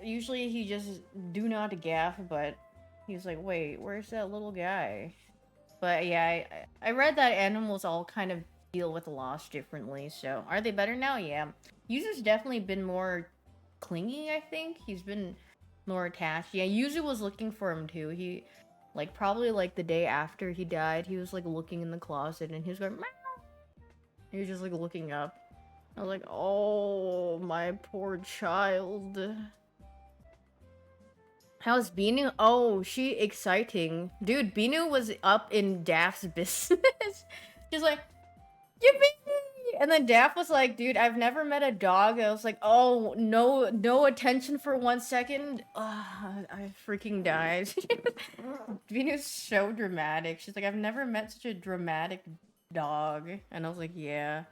Usually he just do not gaff, but he's like, "Wait, where's that little guy?" But yeah, I read that animals all kind of deal with loss differently. So are they better now? Yeah. Yuzu's definitely been more clingy, I think. He's been more attached. Yeah, Yuzu was looking for him too. He, like, probably like the day after he died, he was like looking in the closet and he was going, meow. He was just like looking up. I was like, oh, my poor child. How's Binu? Oh, she exciting. Dude, Binu was up in Daph's business. She's like, yippee! And then Daph was like, dude, I've never met a dog. I was like, oh, no attention for 1 second. I freaking died. Binu's so dramatic. She's like, I've never met such a dramatic dog. And I was like, yeah.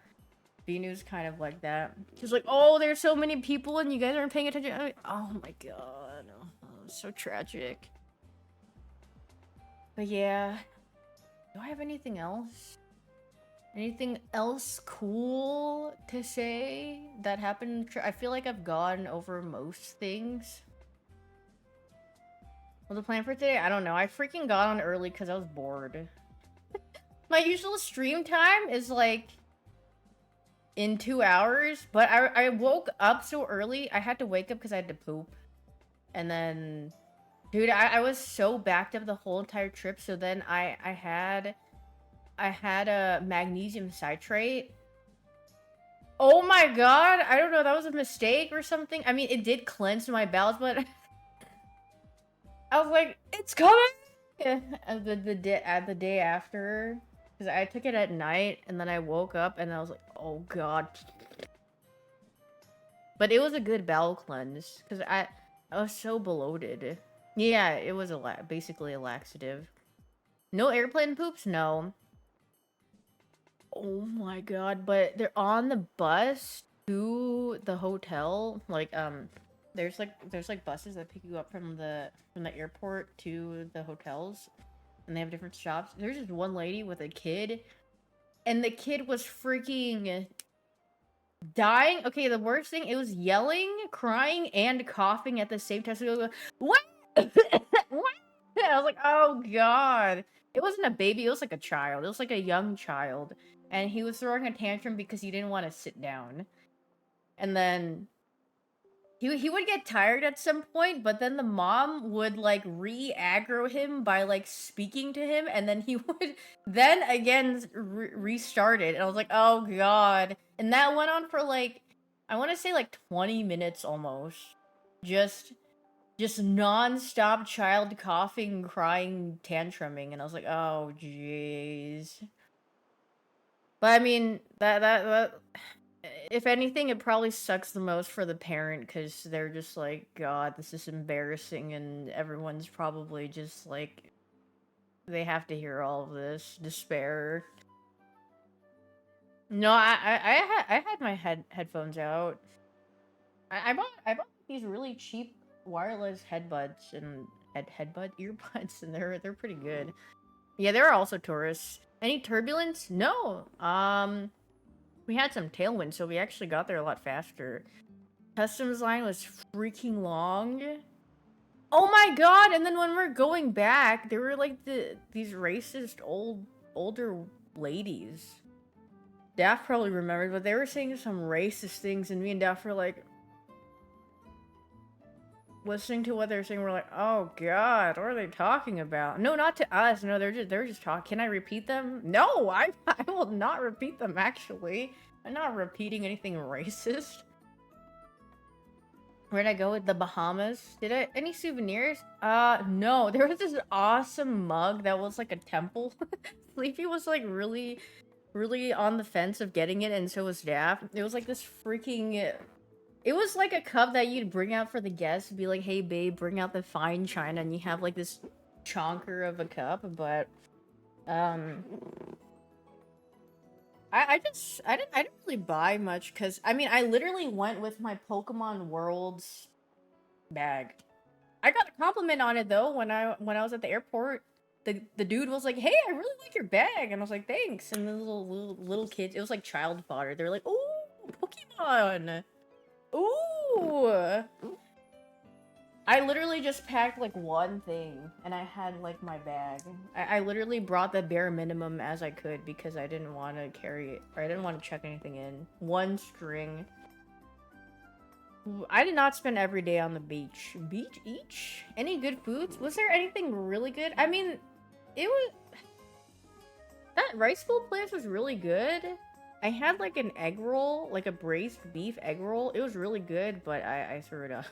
Binu's kind of like that. She's like, oh, there's so many people and you guys aren't paying attention. Oh my god. Oh, so tragic. But yeah. Do I have anything else? Anything else cool to say that happened? I feel like I've gone over most things. What's the plan for today? I don't know. I freaking got on early because I was bored. My usual stream time is like in 2 hours, but I woke up so early. I had to wake up because I had to poop. And then, dude, I was so backed up the whole entire trip. So then I had a magnesium citrate. Oh my god, I don't know, that was a mistake or something. I mean, it did cleanse my bowels, but I was like, it's coming! The day after, because I took it at night, and then I woke up, and I was like, oh god. But it was a good bowel cleanse, because I was so bloated. Yeah, it was basically a laxative. No airplane poops? No. Oh my god, but they're on the bus to the hotel. Like, there's like buses that pick you up from the airport to the hotels, and they have different stops. There's just one lady with a kid, and the kid was freaking dying. Okay, the worst thing, it was yelling, crying, and coughing at the same time. So it was like, what? What? I was like, oh god. It wasn't a baby, it was like a child. It was like a young child. And he was throwing a tantrum because he didn't want to sit down. And then he would get tired at some point, but then the mom would like re-aggro him by like speaking to him, and then he would then again restart it. And I was like, oh god. And that went on for like, I want to say like 20 minutes almost. Just non-stop child coughing, crying, tantruming, and I was like, oh jeez. But I mean, that if anything, it probably sucks the most for the parent because they're just like, God, this is embarrassing, and everyone's probably just like, they have to hear all of this despair. No, I had my headphones out. I bought these really cheap wireless headbuds and earbuds, and they're pretty good. Yeah, there are also tourists. Any turbulence? No. We had some tailwind, so we actually got there a lot faster. Customs line was freaking long. Oh my god! And then when we're going back, there were like these racist older ladies. Daft probably remembered, but they were saying some racist things, and me and Daft were like listening to what they were saying. We're like, oh god, what are they talking about? No, not to us. No, they're just talking. Can I repeat them? No, I will not repeat them. Actually, I'm not repeating anything racist. Where'd I go with the Bahamas? Did I any souvenirs? No. There was this awesome mug that was like a temple. Sleepy was like really on the fence of getting it, and so was Daft. It was like this freaking. It was like a cup that you'd bring out for the guests, be like, "Hey babe, bring out the fine china," and you have like this chonker of a cup. But I didn't really buy much because I mean I literally went with my Pokemon Worlds bag. I got a compliment on it though when I was at the airport. The dude was like, "Hey, I really like your bag," and I was like, "Thanks." And the little kids, it was like child fodder. They're like, "Ooh, Pokemon, ooh." I literally just packed like one thing, and I had like my bag. I literally brought the bare minimum as I could because I didn't want to carry it, or I didn't want to check anything in. One string. I did not spend every day on the beach. Beach each? Any good foods? Was there anything really good? I mean, it was... That rice bowl place was really good. I had like an egg roll, like a braised beef egg roll. It was really good, but I threw it up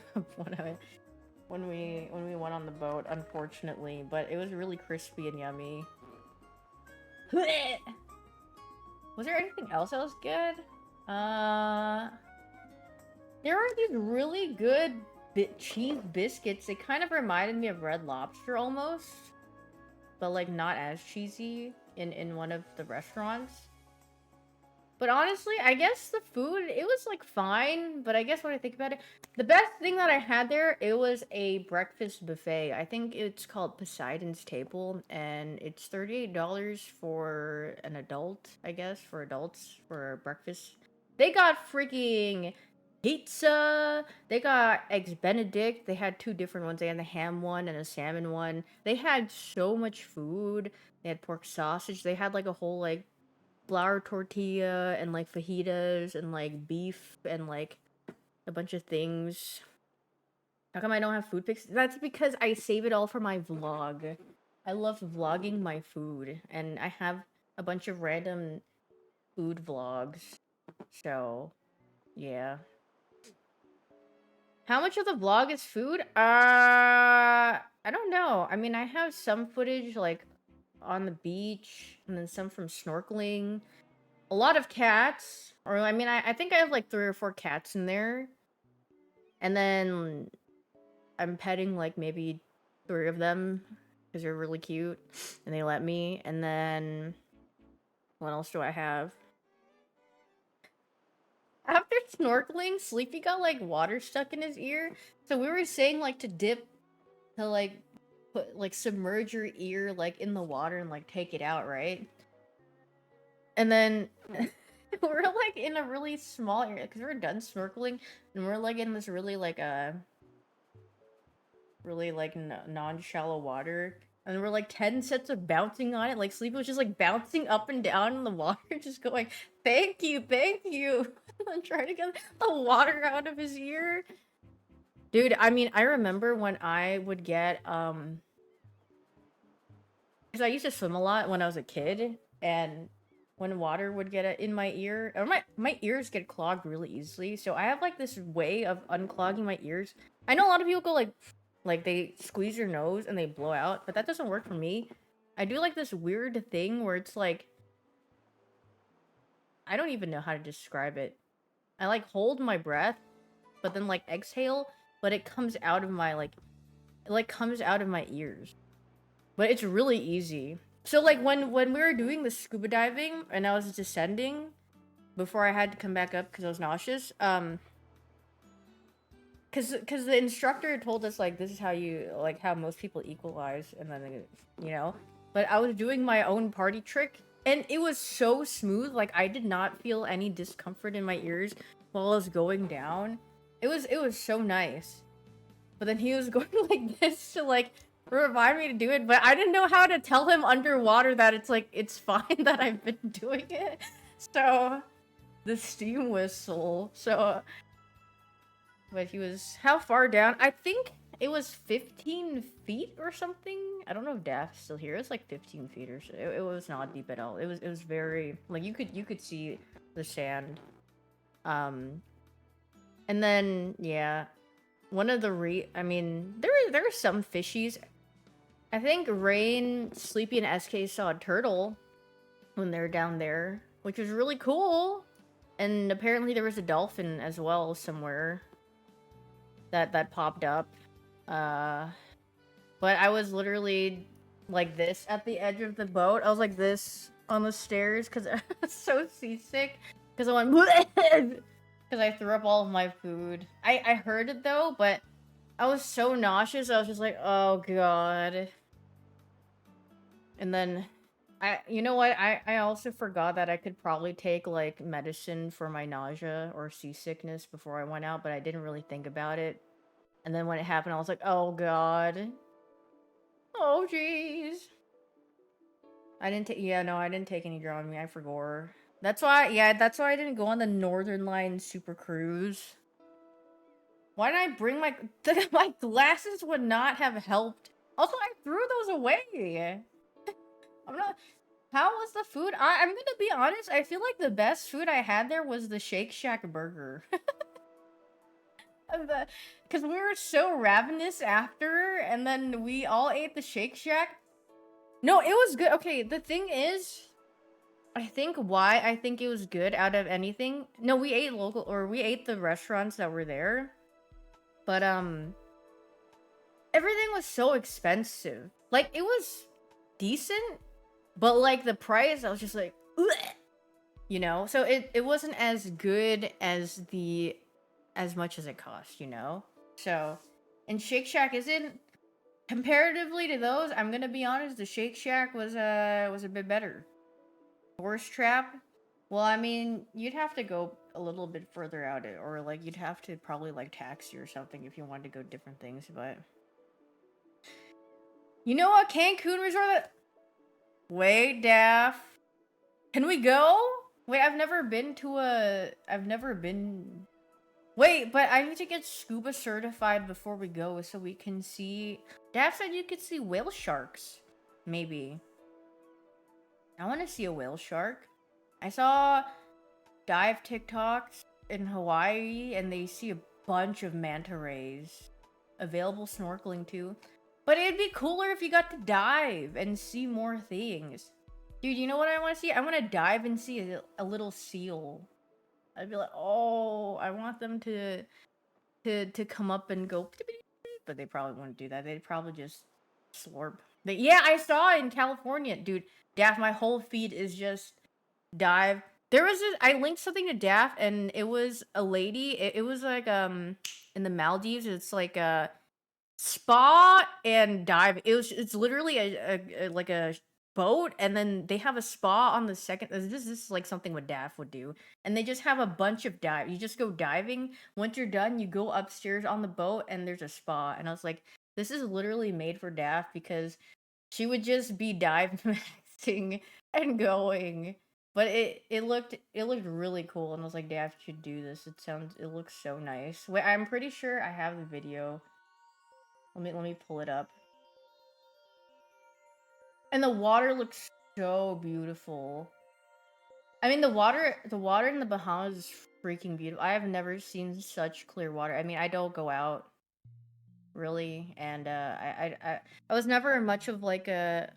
when we went on the boat, unfortunately. But it was really crispy and yummy. Was there anything else that was good? There are these really good cheese biscuits. They kind of reminded me of Red Lobster almost, but like not as cheesy in one of the restaurants. But honestly, I guess the food, it was like fine, but I guess when I think about it, the best thing that I had there, it was a breakfast buffet. I think it's called Poseidon's Table, and it's $38 for an adult, I guess, for adults for breakfast. They got freaking pizza. They got eggs Benedict. They had two different ones. They had the ham one and a salmon one. They had so much food. They had pork sausage. They had like a whole like flour tortilla and like fajitas and like beef and like a bunch of things. How come I don't have food pics? That's because I save it all for my vlog. I love vlogging my food, and I have a bunch of random food vlogs. So, yeah. How much of the vlog is food? I don't know. I mean, I have some footage like on the beach, and then some from snorkeling. A lot of cats, or I mean, I think I have like 3 or 4 cats in there. And then I'm petting like maybe 3 of them because they're really cute and they let me. And then what else do I have? After snorkeling, Sleepy got like water stuck in his ear. So we were saying like to dip, to like put like submerge your ear like in the water and like take it out, right? And then we're like in a really small area because we're done snorkeling and we're like in this really like really like non-shallow water, and we're like 10 sets of bouncing on it. Like Sleepy was just like bouncing up and down in the water, just going, thank you, and trying to get the water out of his ear. Dude, I mean, I remember when I would get because I used to swim a lot when I was a kid, and when water would get in my ear, or my ears get clogged really easily, so I have like this way of unclogging my ears. I know a lot of people go like they squeeze your nose and they blow out, but that doesn't work for me. I do like this weird thing where it's like, I don't even know how to describe it. I like hold my breath, but then like exhale, but it comes out of my like, it like comes out of my ears. But it's really easy. So like when we were doing the scuba diving and I was descending before I had to come back up because I was nauseous, because the instructor told us like this is how you like how most people equalize, and then you know, but I was doing my own party trick And it was so smooth, like I did not feel any discomfort in my ears while I was going down. It was so nice. But then he was going like this to like remind me to do it, but I didn't know how to tell him underwater that it's like it's fine that I've been doing it. So the steam whistle. So but he was how far down? I think it was 15 feet or something. I don't know if Daph's still here. It was like 15 feet or so. It was not deep at all. It was very like you could see the sand. Um and then yeah, one of the I mean, there are some fishies. I think Rain, Sleepy, and SK saw a turtle when they're down there, which was really cool. And apparently there was a dolphin as well somewhere that popped up. Uh, but I was literally like this at the edge of the boat. I was like this on the stairs because I was so seasick. Because I went because I threw up all of my food. I heard it though, but I was so nauseous. I was just like, oh god. And then you know what? I also forgot that I could probably take like medicine for my nausea or seasickness before I went out, but I didn't really think about it. And then when it happened, I was like, oh god. Oh jeez. I didn't take yeah, no, I didn't take any Dramamine. I forgot. That's why I didn't go on the Northern Line Super Cruise. Why did I bring my my glasses would not have helped. Also, I threw those away. I'm not How was the food? I'm gonna be honest, I feel like the best food I had there was the Shake Shack burger. Because we were so ravenous after, and then we all ate the Shake Shack. No, it was good. Okay, the thing is, I think why I think it was good out of anything. No, we ate local, or we ate the restaurants that were there. But, everything was so expensive. Like, it was decent, but, like, the price, I was just like, "Ugh." You know? So it wasn't as good as as much as it cost, you know? So, and Shake Shack isn't comparatively to those, I'm gonna be honest, the Shake Shack was a bit better. Tourist Trap? Well, I mean, you'd have to go a little bit further out it, or like you'd have to probably like taxi or something if you wanted to go different things, but you know what Cancun resort that Wait, Daff. Can we go? Wait, I've never been Wait, but I need to get scuba certified before we go so we can see Daff said you could see whale sharks. Maybe. I want to see a whale shark. I saw dive TikToks in Hawaii and they see a bunch of manta rays. Available snorkeling too. But it'd be cooler if you got to dive and see more things. Dude, you know what I want to see? I want to dive and see a little seal. I'd be like, oh, I want them to come up and go, but they probably wouldn't do that. They'd probably just slurp. Yeah, I saw it in California, dude. Daff, my whole feed is just dive. There was I linked something to Daff, and it was a lady. It was like in the Maldives. It's like a spa and dive. It's literally like a boat, and then they have a spa on the second. This is like something what Daff would do, and they just have a bunch of dive. You just go diving. Once you're done, you go upstairs on the boat, and there's a spa. And I was like, this is literally made for Daff because she would just be dive maxing and going. But it looked really cool, and I was like, Daff should do this. It looks so nice. Wait, I'm pretty sure I have the video. Let me pull it up. And the water looks so beautiful. I mean, the water in the Bahamas is freaking beautiful. I have never seen such clear water. I mean, I don't go out really, and I was never much of like a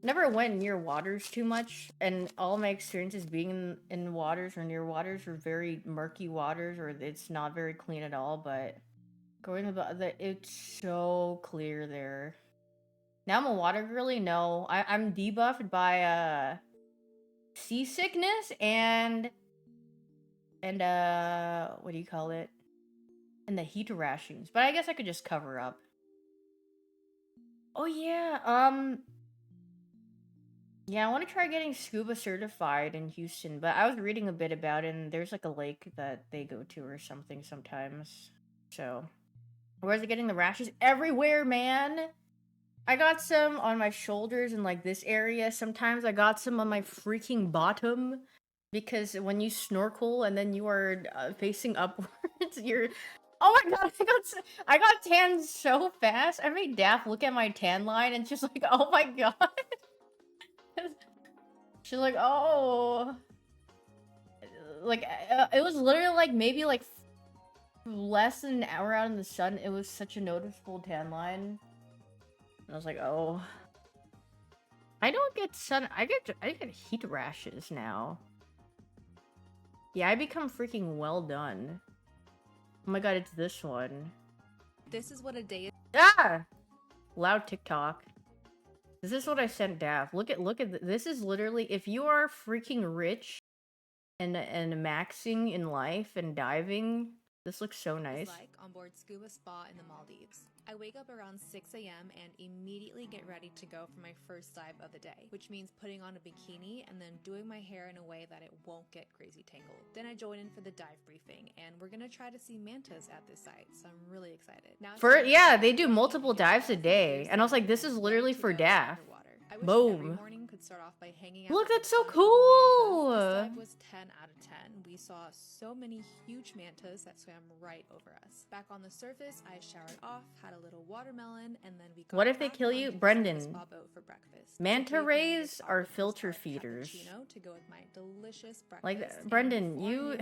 never went near waters too much, and all my experiences being in waters or near waters are very murky waters, or it's not very clean at all. But going to it's so clear there. Now I'm a water girly. No, I'm debuffed by seasickness and what do you call it? And the heat rations. But I guess I could just cover up. Oh yeah. Yeah, I want to try getting scuba certified in Houston, but I was reading a bit about it, and there's like a lake that they go to or something sometimes. So, where's it getting the rashes? Everywhere, man! I got some on my shoulders and like this area. Sometimes I got some on my freaking bottom. Because when you snorkel and then you are facing upwards, you're... Oh my god, I got tan so fast. I made Daff look at my tan line and she's like, oh my god. She's like, oh. Like, it was literally like maybe like less than an hour out in the sun. It was such a noticeable tan line. And I was like, oh. I don't get sun. I get heat rashes now. Yeah, I become freaking well done. Oh my god, it's this one. This is what a day is. Ah! Loud TikTok. This is what I sent Dav. Look at this is literally, if you are freaking rich and maxing in life and diving, this looks so nice. Like on board Scuba Spa in the Maldives. I wake up around 6 a.m. and immediately get ready to go for my first dive of the day, which means putting on a bikini and then doing my hair in a way that it won't get crazy tangled. Then I join in for the dive briefing, and we're gonna try to see mantas at this site, so I'm really excited. Now, yeah, they do multiple dives a day, and I was like, this is literally for Daff. I wish Boom. every morning could start off by hanging out. Look, with that's so the cool! This dive was 10 out of 10. We saw so many huge mantas that swam right over us. Back on the surface, I showered off, had a little watermelon, and then we got What if they kill you? Brendan, spa boat for breakfast. manta rays are filter feeders. To go with my delicious breakfast. Like, Brendan, you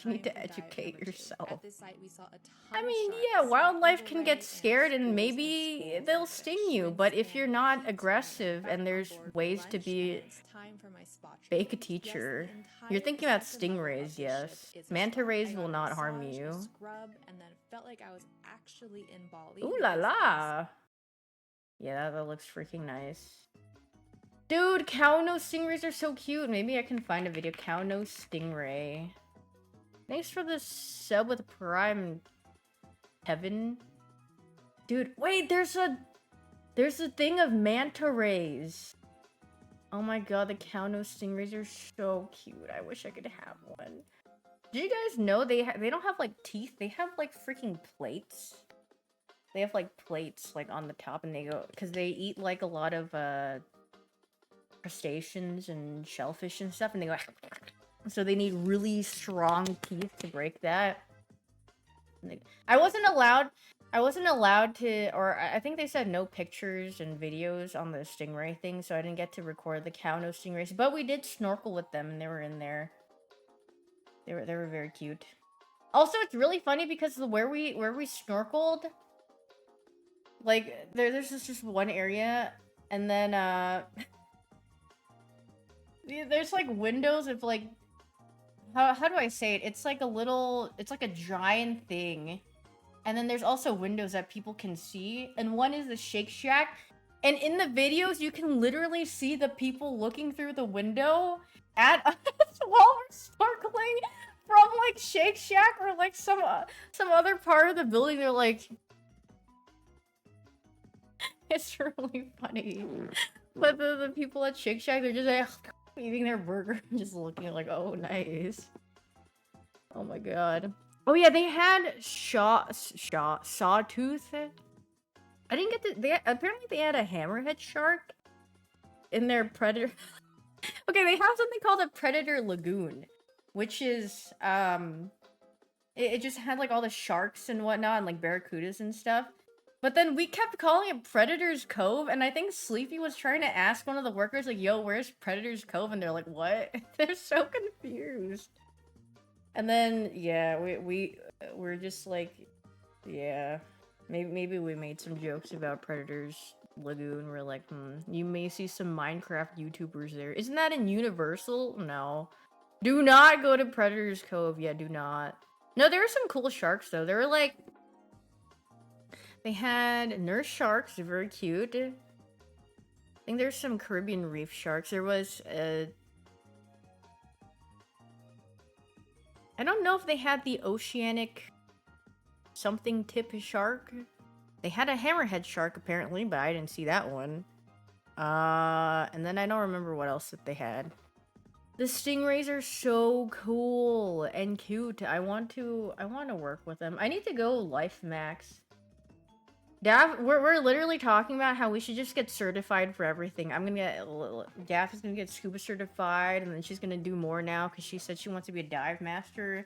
need to educate yourself. At this site, we saw a ton I of mean, sharks, yeah, wildlife can get and scared and schools maybe schools they'll of sting fish. you, Once but if you're again, not heat aggressive back and on there's board for ways to lunch, be and it's time for my spa fake a treatment. Yes, the teacher, entire you're thinking about second level of stingrays, this ship yes. is a Manta spa. rays I will got a not harm massage, a you. scrub, and then felt like I was actually in Bali. Ooh la la! Yeah, that looks freaking nice. Dude, cow nose stingrays are so cute. Maybe I can find a video. Cow nose stingray. Thanks for the sub with Prime, Kevin. Dude, wait, there's a thing of manta rays. Oh my god, the cow nose stingrays are so cute. I wish I could have one. Do you guys know they don't have like teeth? They have like freaking plates. They have like plates like on the top, and they go because they eat like a lot of crustaceans and shellfish and stuff, and they go. So they need really strong teeth to break that. I wasn't allowed to, or I think they said no pictures and videos on the stingray thing, so I didn't get to record the cow nose stingrays. But we did snorkel with them, and they were in there. They were very cute. Also, it's really funny because where we snorkeled, like there's just one area, and then there's like windows of like how do I say it? It's like a giant thing. And then there's also windows that people can see, and one is the Shake Shack. And in the videos, you can literally see the people looking through the window at us while we're snorkeling from like Shake Shack or like some other part of the building. They're like, it's really funny. But the people at Shake Shack, they're just like eating their burger, just looking like, oh, nice. Oh my god. Oh yeah, they had sawtooth. I didn't get apparently they had a hammerhead shark in their predator. Okay, they have something called a predator lagoon, which is it just had like all the sharks and whatnot and like barracudas and stuff. But then we kept calling it Predator's Cove, and I think Sleepy was trying to ask one of the workers like, yo, where's Predator's Cove? And they're like, what? They're so confused. And then, yeah, we're just like, yeah, maybe we made some jokes about Predator's Lagoon. We're like, you may see some Minecraft YouTubers there. Isn't that in Universal? No. Do not go to Predator's Cove. Yeah, do not. No, there were some cool sharks, though. They were like, they had nurse sharks. They're very cute. I think there's some Caribbean reef sharks. There was I don't know if they had the oceanic something tip shark. They had a hammerhead shark apparently, but I didn't see that one. And then I don't remember what else that they had. The stingrays are so cool and cute. I want to work with them. I need to go Life Max. Daff, we're literally talking about how we should just get certified for everything. I'm gonna get Daff is gonna get scuba certified, and then she's gonna do more now because she said she wants to be a dive master.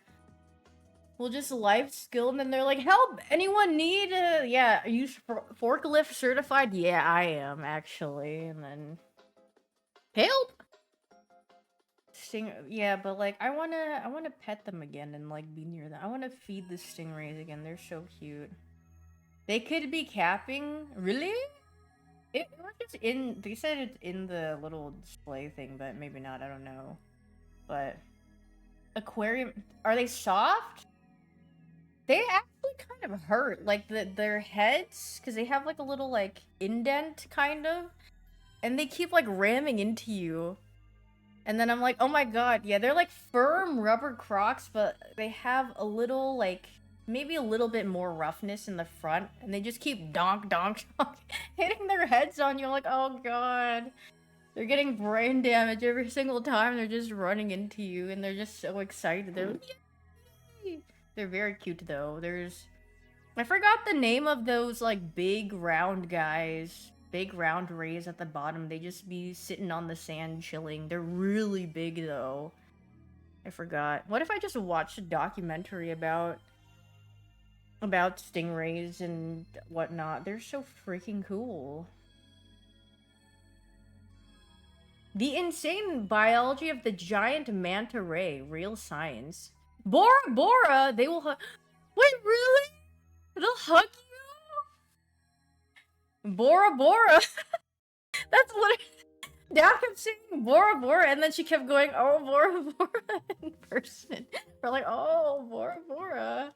We'll just life skill, and then they're like, "Help! Anyone need yeah? Are you forklift certified? Yeah, I am actually." And then help. Yeah, but like I wanna pet them again and like be near them. I wanna feed the stingrays again. They're so cute. They could be capping. Really? It was just in. They said it's in the little display thing, but maybe not. I don't know. But aquarium. Are they soft? They actually kind of hurt. Like their heads, because they have like a little like indent kind of, and they keep like ramming into you. And then I'm like, oh my god, yeah, they're like firm rubber Crocs, but they have a little like maybe a little bit more roughness in the front, and they just keep donk donk donk hitting their heads on you. Like, oh god, they're getting brain damage every single time. They're just running into you, and they're just so excited. They're very cute though. I forgot the name of those like big round guys. Big round rays at the bottom. They just be sitting on the sand chilling. They're really big though. I forgot. What if I just watched a documentary about stingrays and whatnot? They're so freaking cool. The insane biology of the giant manta ray. Real science. Bora Bora! They will wait, really? They'll hug you? Bora Bora! That's literally... Dad kept saying Bora Bora, and then she kept going, oh, Bora Bora, in person. We're like, oh, Bora Bora.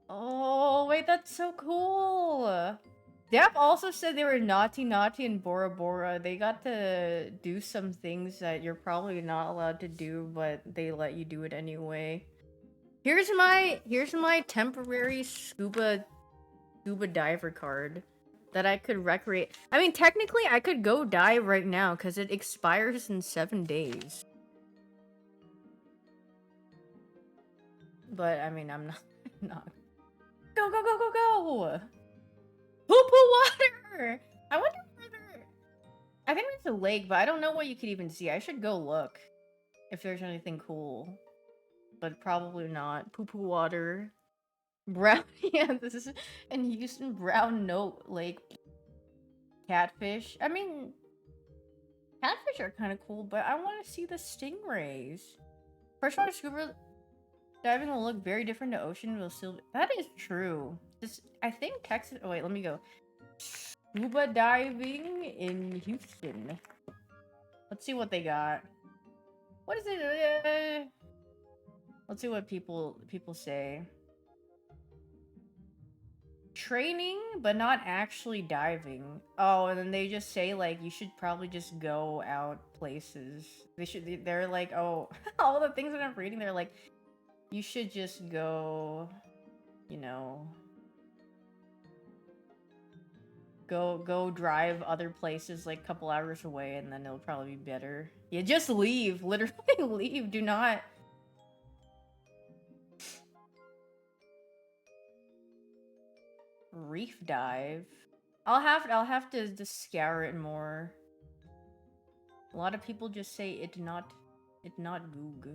Oh, wait, that's so cool. Dap also said they were naughty naughty in Bora Bora. They got to do some things that you're probably not allowed to do, but they let you do it anyway. Here's my temporary scuba diver card that I could recreate. I mean, technically, I could go dive right now because it expires in 7 days. But I mean, I'm not. Not. Go go go go go! Poo poo water! I wonder whether. I think there's a lake, but I don't know what you could even see. I should go look if there's anything cool, but probably not. Poo poo water. Brown. Yeah, this is in Houston. Brown Note Lake. Catfish. I mean, catfish are kind of cool, but I want to see the stingrays. Freshwater scuba diving will look very different to ocean. Will still. That is true. I think Texas. Oh wait, let me go. Scuba diving in Houston. Let's see what they got. What is it? Let's see what people say. Training, but not actually diving. Oh, and then they just say like you should probably just go out places. They're like, oh, all the things that I'm reading, they're like, you should just go, you know, go drive other places like a couple hours away, and then it'll probably be better. Yeah, just leave. Literally leave. Do not. Reef dive. I'll have to just scour it more. A lot of people just say it not goog.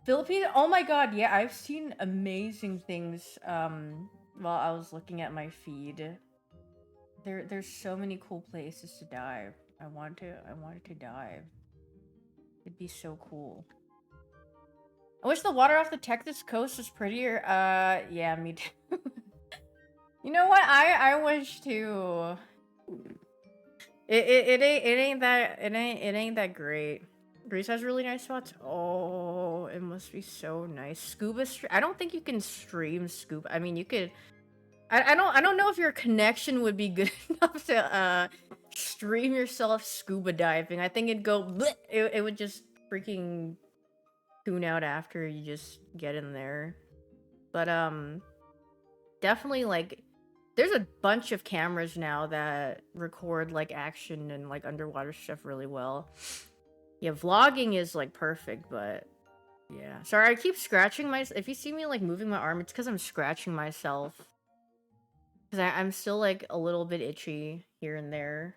Philippines. Oh my god, yeah, I've seen amazing things while I was looking at my feed. There's so many cool places to dive. I wanted to dive. It'd be so cool. I wish the water off the Texas coast was prettier. Yeah, me too. You know what? I wish too. It ain't that great. Greece has really nice spots. Oh, it must be so nice. Scuba I don't think you can stream scuba. I mean, you could. I don't know if your connection would be good enough to stream yourself scuba diving. I think it'd go. Bleh, it would just freaking tune out after you just get in there. But definitely like there's a bunch of cameras now that record like action and like underwater stuff really well. Yeah, vlogging is like perfect, but yeah. Sorry, I keep scratching myself. If you see me like moving my arm, it's because I'm scratching myself. Because I'm still like a little bit itchy here and there.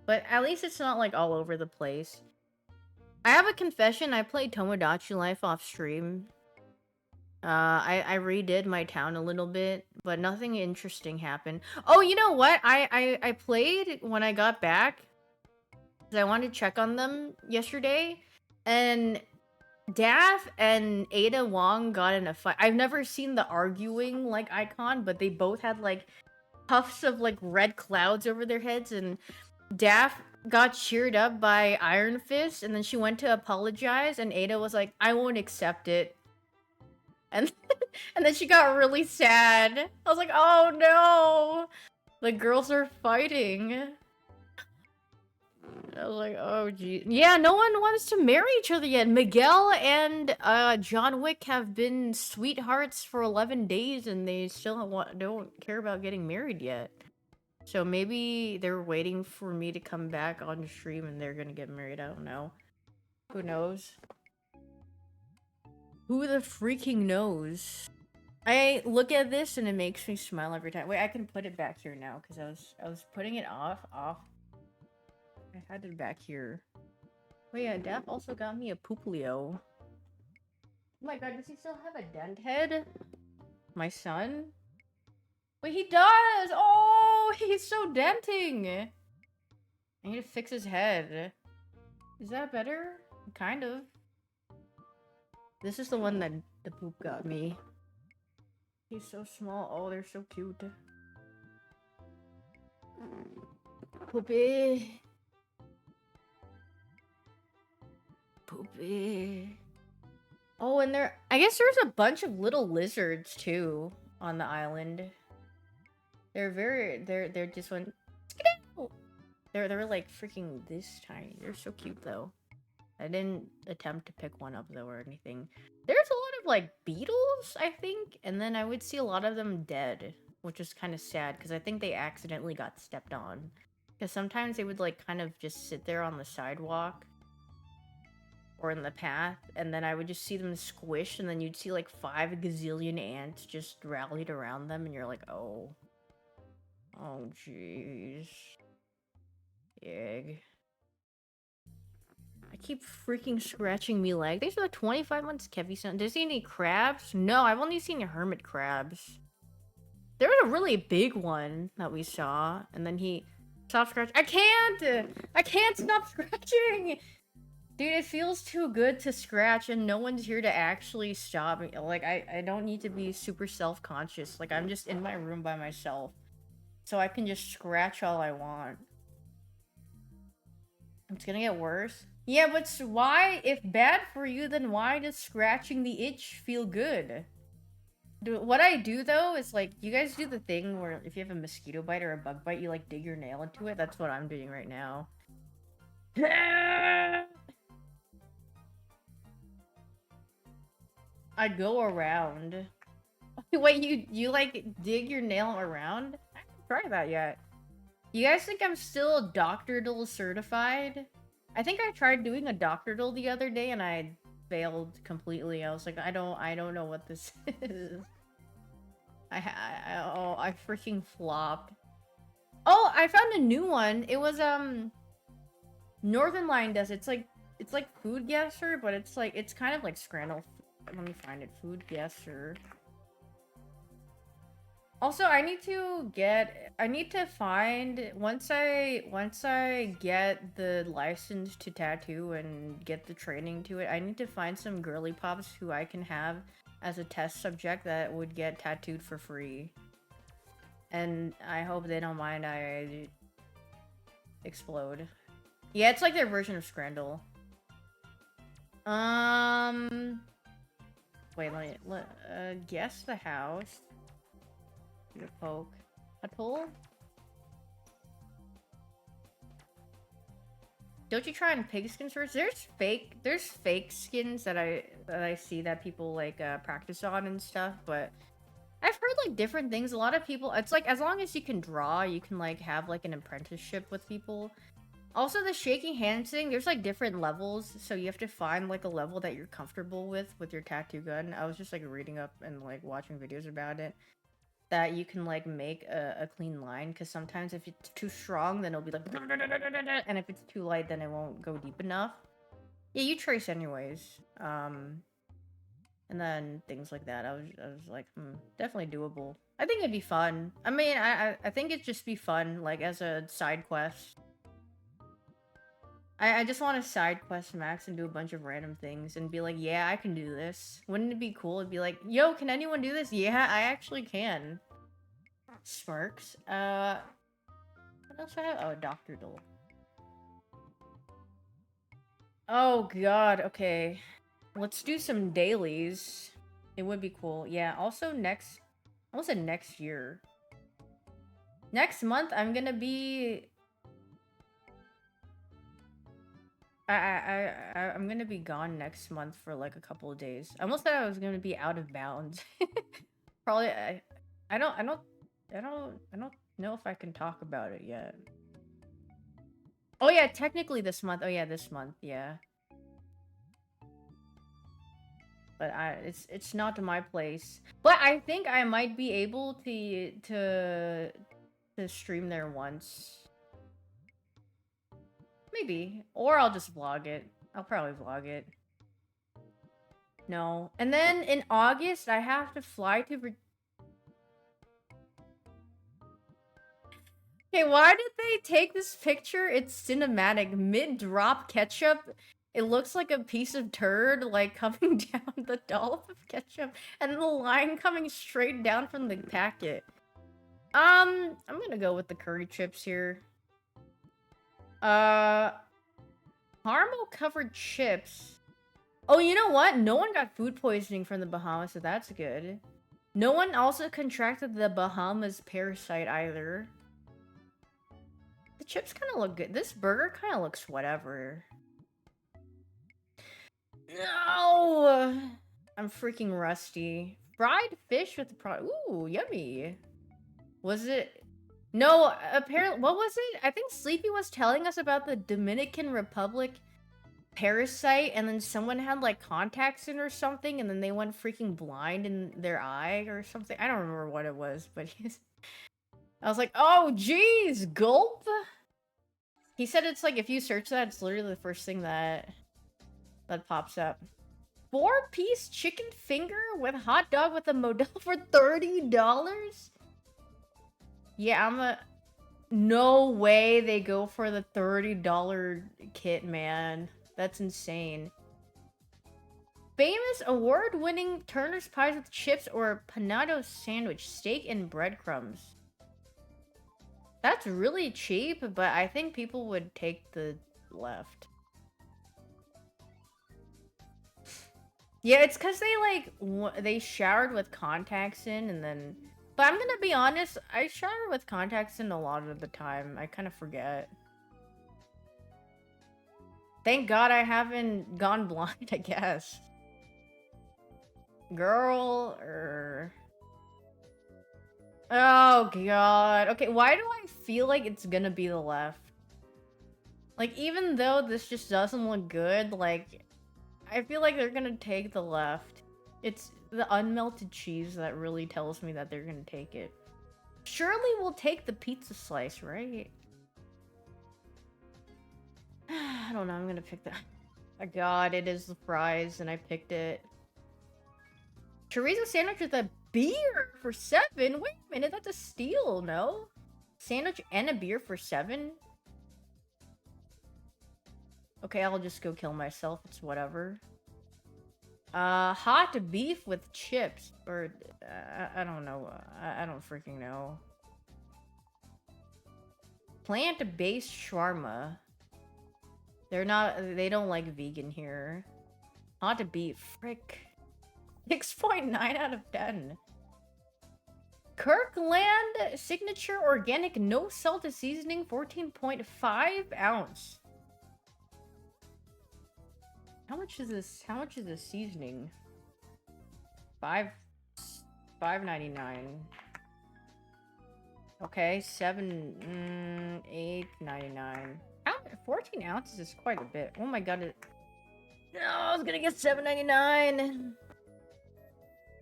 But at least it's not like all over the place. I have a confession. I played Tomodachi Life off stream. I redid my town a little bit, but nothing interesting happened. Oh, you know what? I played when I got back. Because I wanted to check on them yesterday. And Daff and Ada Wong got in a fight. I've never seen the arguing like icon, but they both had like puffs of like red clouds over their heads, and Daff got cheered up by Iron Fist, and then she went to apologize, and Ada was like, "I won't accept it." And and then she got really sad. I was like, "Oh no, the girls are fighting." I was like, "Oh gee, yeah." No one wants to marry each other yet. Miguel and John Wick have been sweethearts for 11 days, and they still don't care about getting married yet. So maybe they're waiting for me to come back on stream and they're gonna get married. I don't know. Who knows? Who the freaking knows? I look at this and it makes me smile every time. Wait, I can put it back here now because I was putting it off. I had it back here. Wait, yeah, Daph also got me a Pooplio. Oh my god, does he still have a dent head? My son? Wait, he does! Oh, he's so denting! I need to fix his head. Is that better? Kind of. This is the one that the poop got me. He's so small. Oh, they're so cute. Poopy. Poopy. Oh, and I guess there's a bunch of little lizards too on the island. They're just one. They're like freaking this tiny. They're so cute though. I didn't attempt to pick one up though or anything. There's a lot of like beetles, I think, and then I would see a lot of them dead, which is kind of sad because I think they accidentally got stepped on. Because sometimes they would like kind of just sit there on the sidewalk or in the path, and then I would just see them squish, and then you'd see like 5 gazillion ants just rallied around them, and you're like, oh jeez. Egg. I keep freaking scratching me leg. Thanks for the 25 months, Kevy-san. Did you see any crabs? No, I've only seen hermit crabs. There was a really big one that we saw, and then he stopped scratching. I can't stop scratching! Dude, it feels too good to scratch, and no one's here to actually stop me. Like, I don't need to be super self-conscious. Like, I'm just in my room by myself. So I can just scratch all I want. It's gonna get worse. Yeah, but why, if bad for you, then why does scratching the itch feel good? What I do, though, is, like, you guys do the thing where if you have a mosquito bite or a bug bite, you, like, dig your nail into it? That's what I'm doing right now. I go around. Wait, you, like, dig your nail around? I haven't tried that yet. You guys think I'm still Doctor-Doll certified? I think I tried doing a Doctor-Doll the other day and I failed completely. I was like, I don't know what this is. I freaking flopped. Oh, I found a new one. It was Northern Line does. It's like Food Guesser, but it's kind of like Scrannel. Let me find it. Food Guesser. Also, I need to find once I get the license to tattoo and get the training to it, I need to find some girly pops who I can have as a test subject that would get tattooed for free. And I hope they don't mind I explode. Yeah, it's like their version of Scrandle. Wait, guess the house. The poke. Atoll? Don't you try on pigskin first? There's fake skins that I see that people like practice on and stuff, but I've heard like different things. A lot of people, it's like as long as you can draw, you can like have like an apprenticeship with people. Also, the shaking hands thing, there's like different levels, so you have to find like a level that you're comfortable with your tattoo gun. I was just like reading up and like watching videos about it, that you can like make a clean line, because sometimes if it's too strong, then it'll be like, and if it's too light, then it won't go deep enough. Yeah, you trace anyways. And then things like that. I was like, definitely doable. I think it'd be fun. I mean, I think it'd just be fun, like as a side quest. I just want to side quest max and do a bunch of random things and be like, yeah, I can do this. Wouldn't it be cool? It'd be like, yo, can anyone do this? Yeah, I actually can. Smirks. What else do I have? Oh, Dr. Dole. Oh god, okay. Let's do some dailies. It would be cool. Yeah, also next... I almost said next year. Next month, I'm gonna be... I'm gonna be gone next month for like a couple of days. I almost thought I was gonna be out of bounds. Probably, I don't know if I can talk about it yet. Oh yeah, technically this month. Oh yeah, this month, yeah. But it's not my place. But I think I might be able to stream there once. Maybe. Or I'll just vlog it. I'll probably vlog it. No. And then in August, I have to fly to Okay, why did they take this picture? It's cinematic. Mid-drop ketchup. It looks like a piece of turd, like, coming down the dollop of ketchup. And the line coming straight down from the packet. I'm gonna go with the curry chips here. Caramel-covered chips. Oh, you know what? No one got food poisoning from the Bahamas, so that's good. No one also contracted the Bahamas parasite either. The chips kind of look good. This burger kind of looks whatever. No! I'm freaking rusty. Fried fish with the ooh, yummy. Was it? No, apparently, what was it? I think Sleepy was telling us about the Dominican Republic parasite, and then someone had like contacts in or something, and then they went freaking blind in their eye or something. I don't remember what it was, but I was like, oh, geez, gulp. He said it's like if you search that, it's literally the first thing that pops up. 4-piece chicken finger with hot dog with a Modelo for $30? Yeah, no way they go for the $30 kit, man. That's insane. Famous award-winning Turner's Pies with chips or panado sandwich, steak and breadcrumbs. That's really cheap, but I think people would take the left. Yeah, it's because they, like, they showered with contacts in and then... But I'm gonna be honest, I shower with contacts in a lot of the time. I kind of forget. Thank God I haven't gone blind, I guess. Girl, Oh, God. Okay, why do I feel like it's gonna be the left? Like, even though this just doesn't look good, like... I feel like they're gonna take the left. It's the unmelted cheese that really tells me that they're gonna take it. Surely we'll take the pizza slice, right? I don't know, I'm gonna pick that. Oh god, it is the fries, and I picked it. Chorizo sandwich with a beer for $7? Wait a minute, that's a steal, no? Sandwich and a beer for $7? Okay, I'll just go kill myself. It's whatever. Hot beef with chips. Or, I don't know. I don't freaking know. Plant-based shawarma. They don't like vegan here. Hot beef. Frick. 6.9 out of 10. Kirkland Signature Organic No Salt Seasoning 14.5 ounce. How much is this? How much is this seasoning? 5 $5.99. Okay, 8.99. 14 ounces is quite a bit. Oh my god, no, I was gonna get $7.99.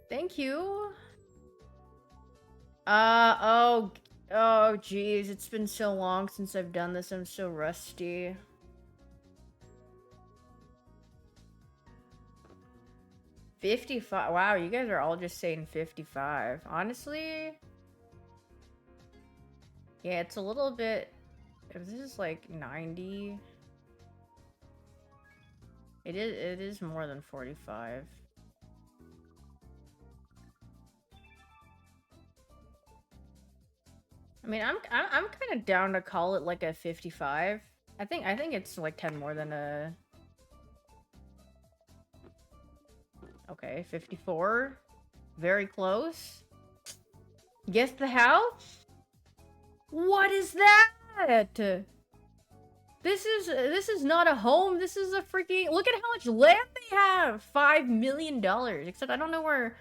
Thank you. Oh, jeez, it's been so long since I've done this. I'm so rusty. $55. Wow, you guys are all just saying 55. Honestly, yeah, it's a little bit. If this is like 90, it is more than 45. I mean, I'm kind of down to call it like a 55. I think it's like 10 more than a. Okay, 54. Very close. Guess the house? What is that? This is not a home. This is a freaking. Look at how much land they have. $5 million. Except I don't know where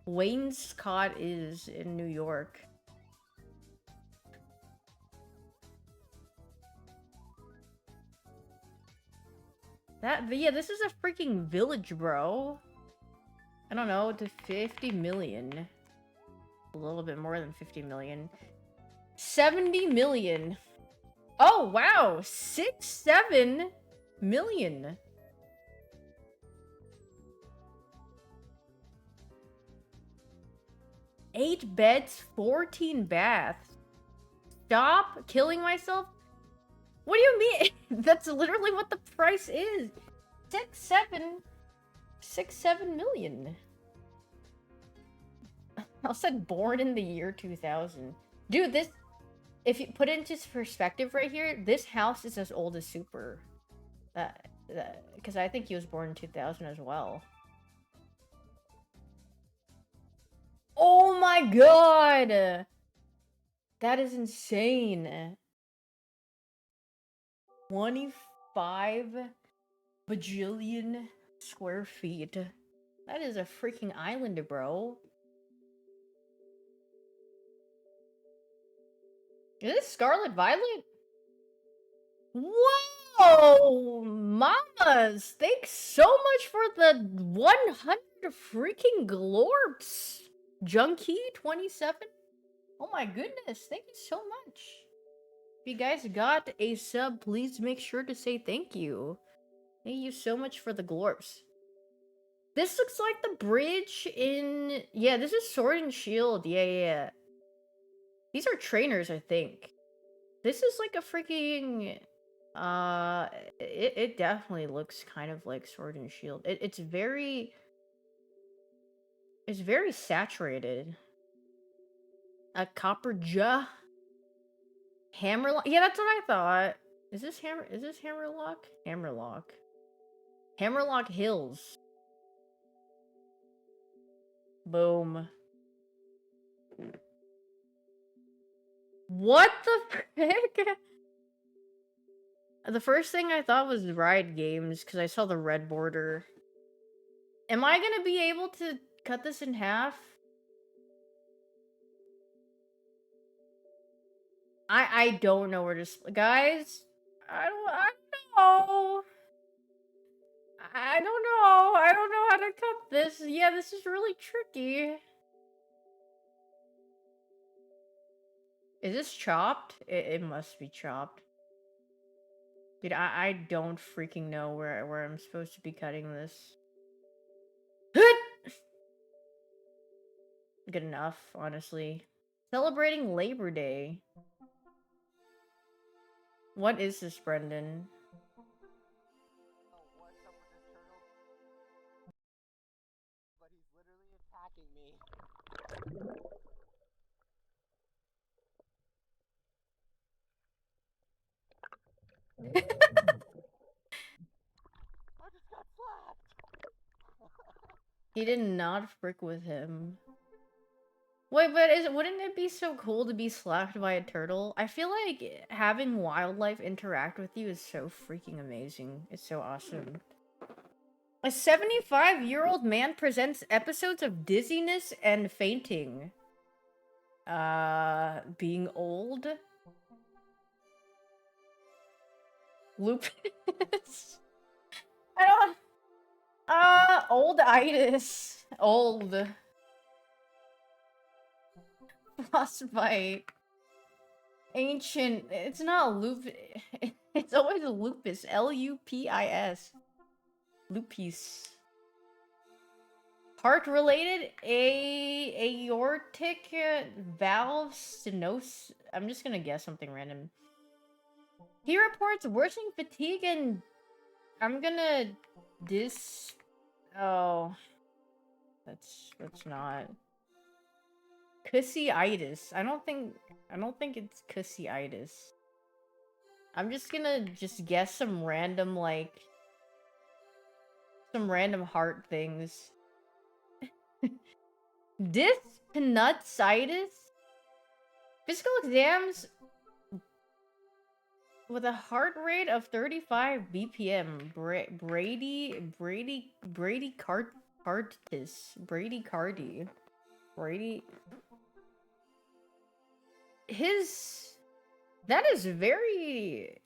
Wainscott is in New York. Yeah, this is a freaking village, bro. I don't know, to 50 million. A little bit more than 50 million. 70 million. Oh, wow. 7 million. Eight beds, 14 baths. Stop killing myself? What do you mean? That's literally what the price is. 7 million. I said born in the year 2000. Dude, this, if you put it into perspective right here, this house is as old as Super. Because I think he was born in 2000 as well. Oh my god! That is insane. 25 bajillion square feet. That is a freaking island, bro. Is this Scarlet Violet? Whoa! Mamas! Thanks so much for the 100 freaking glorps! Junkie 27? Oh my goodness, thank you so much. If you guys got a sub, please make sure to say thank you. Thank you so much for the glorps. This looks like the bridge in... Yeah, this is Sword and Shield. Yeah. These are trainers, I think. This is like a freaking... It definitely looks kind of like Sword and Shield. It's very... It's very saturated. A copper jaw. Hammerlock? Yeah, that's what I thought. Is this Hammerlock? Hammerlock. Hammerlock Hills. Boom. What the frick? The first thing I thought was Riot Games, because I saw the red border. Am I gonna be able to cut this in half? I don't know where to... Guys? I don't know. I don't know. I don't know how to cut this. Yeah, this is really tricky. Is this chopped? It must be chopped. Dude, I don't freaking know where I'm supposed to be cutting this. Good enough, honestly. Celebrating Labor Day. What is this, Brendan? What's up with this turtle? But he's literally attacking me. I just got slapped. He did not frick with him. Wait, but wouldn't it be so cool to be slapped by a turtle? I feel like having wildlife interact with you is so freaking amazing. It's so awesome. A 75-year-old man presents episodes of dizziness and fainting. Being old? Lupus? I don't... Old-itis. Old. Frostbite. Ancient. It's not lupus. It's always a lupus. L-U-P-I-S. Lupus. Heart-related? Aortic valve stenosis. I'm just gonna guess something random. He reports worsening fatigue and... I'm gonna... Oh. That's not... Cussyitis. I don't think it's cussyitis. I'm just gonna guess some random, like... Some random heart things. Dyspneutsitis? Physical exams with a heart rate of 35 BPM. Bradycarditis. That is very...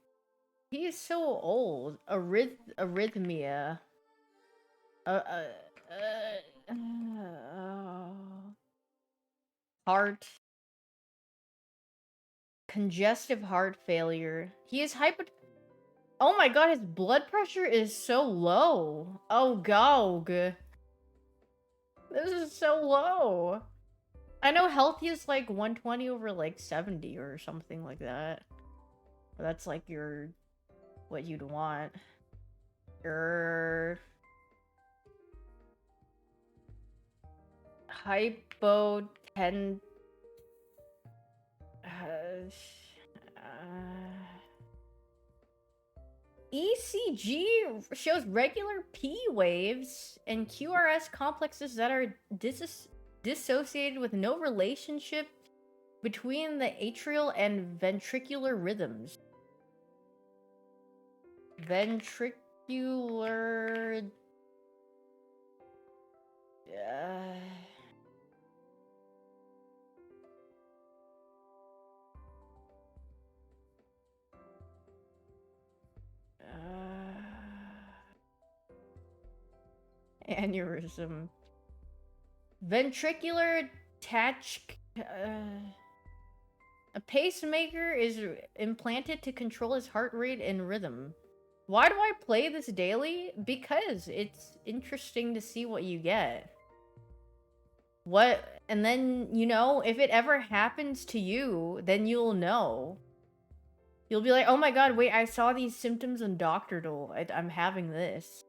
He is so old. Arrhythmia. Heart. Congestive heart failure. He is Oh my god, his blood pressure is so low. Oh, Gog. This is so low. I know healthy is like 120 over like 70 or something like that. That's like what you'd want. Hypoten... ECG shows regular P waves and QRS complexes that are dissociated with no relationship between the atrial and ventricular rhythms. Ventricular... Aneurysm. Ventricular a pacemaker is implanted to control his heart rate and rhythm. Why do I play this daily? Because it's interesting to see what you get. And then, you know, if it ever happens to you, then you'll know. You'll be like, oh my god, wait, I saw these symptoms on Dr. Dole. I'm having this.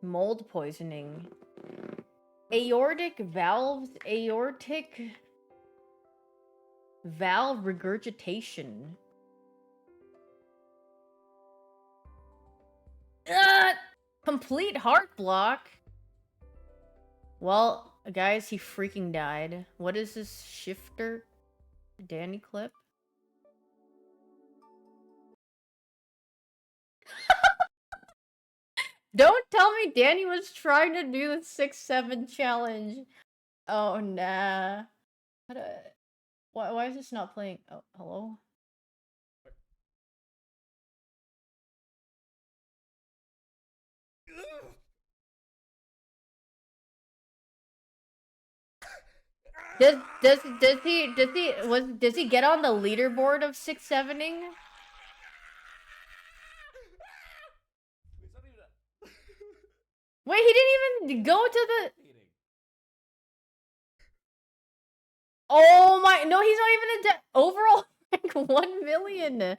Mold poisoning. Aortic valve regurgitation. Complete heart block. Well, guys, he freaking died. What is this shifter? Danny clip? Don't tell me Danny was trying to do the 6-7 challenge. Oh, nah. Why is this not playing? Oh, hello? Does he get on the leaderboard of 6-7ing? Wait, he didn't even go to the... Oh my... No, he's not even a... Overall, like, 1 million.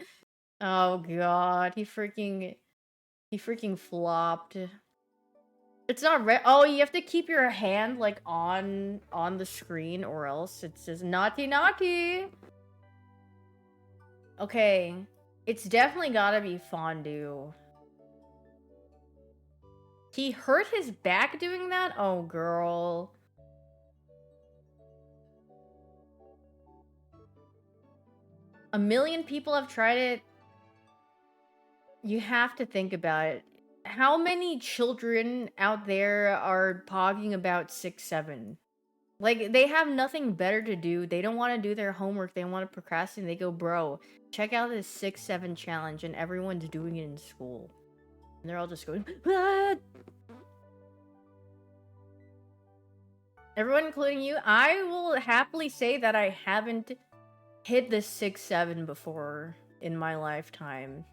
Oh god, he freaking flopped. It's not oh, you have to keep your hand, like, on the screen, or else it says naughty naughty. Okay. It's definitely gotta be fondue. He hurt his back doing that? Oh, girl. A million people have tried it. You have to think about it. How many children out there are pogging about 6-7? Like, they have nothing better to do. They don't want to do their homework. They want to procrastinate. They go, bro, check out this 6-7 challenge, and everyone's doing it in school. And they're all just going, what? Everyone, including you, I will happily say that I haven't hit the 6-7 before in my lifetime.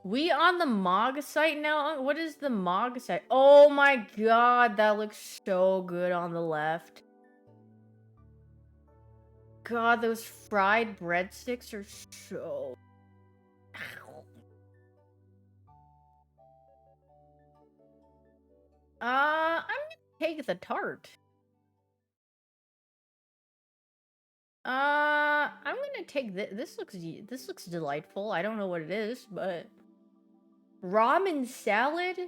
We on the MOG site now? What is the MOG site? Oh my god, that looks so good on the left. God, those fried breadsticks are so... Ow. I'm gonna take the tart. I'm gonna take this. This looks delightful. I don't know what it is, but... Ramen salad?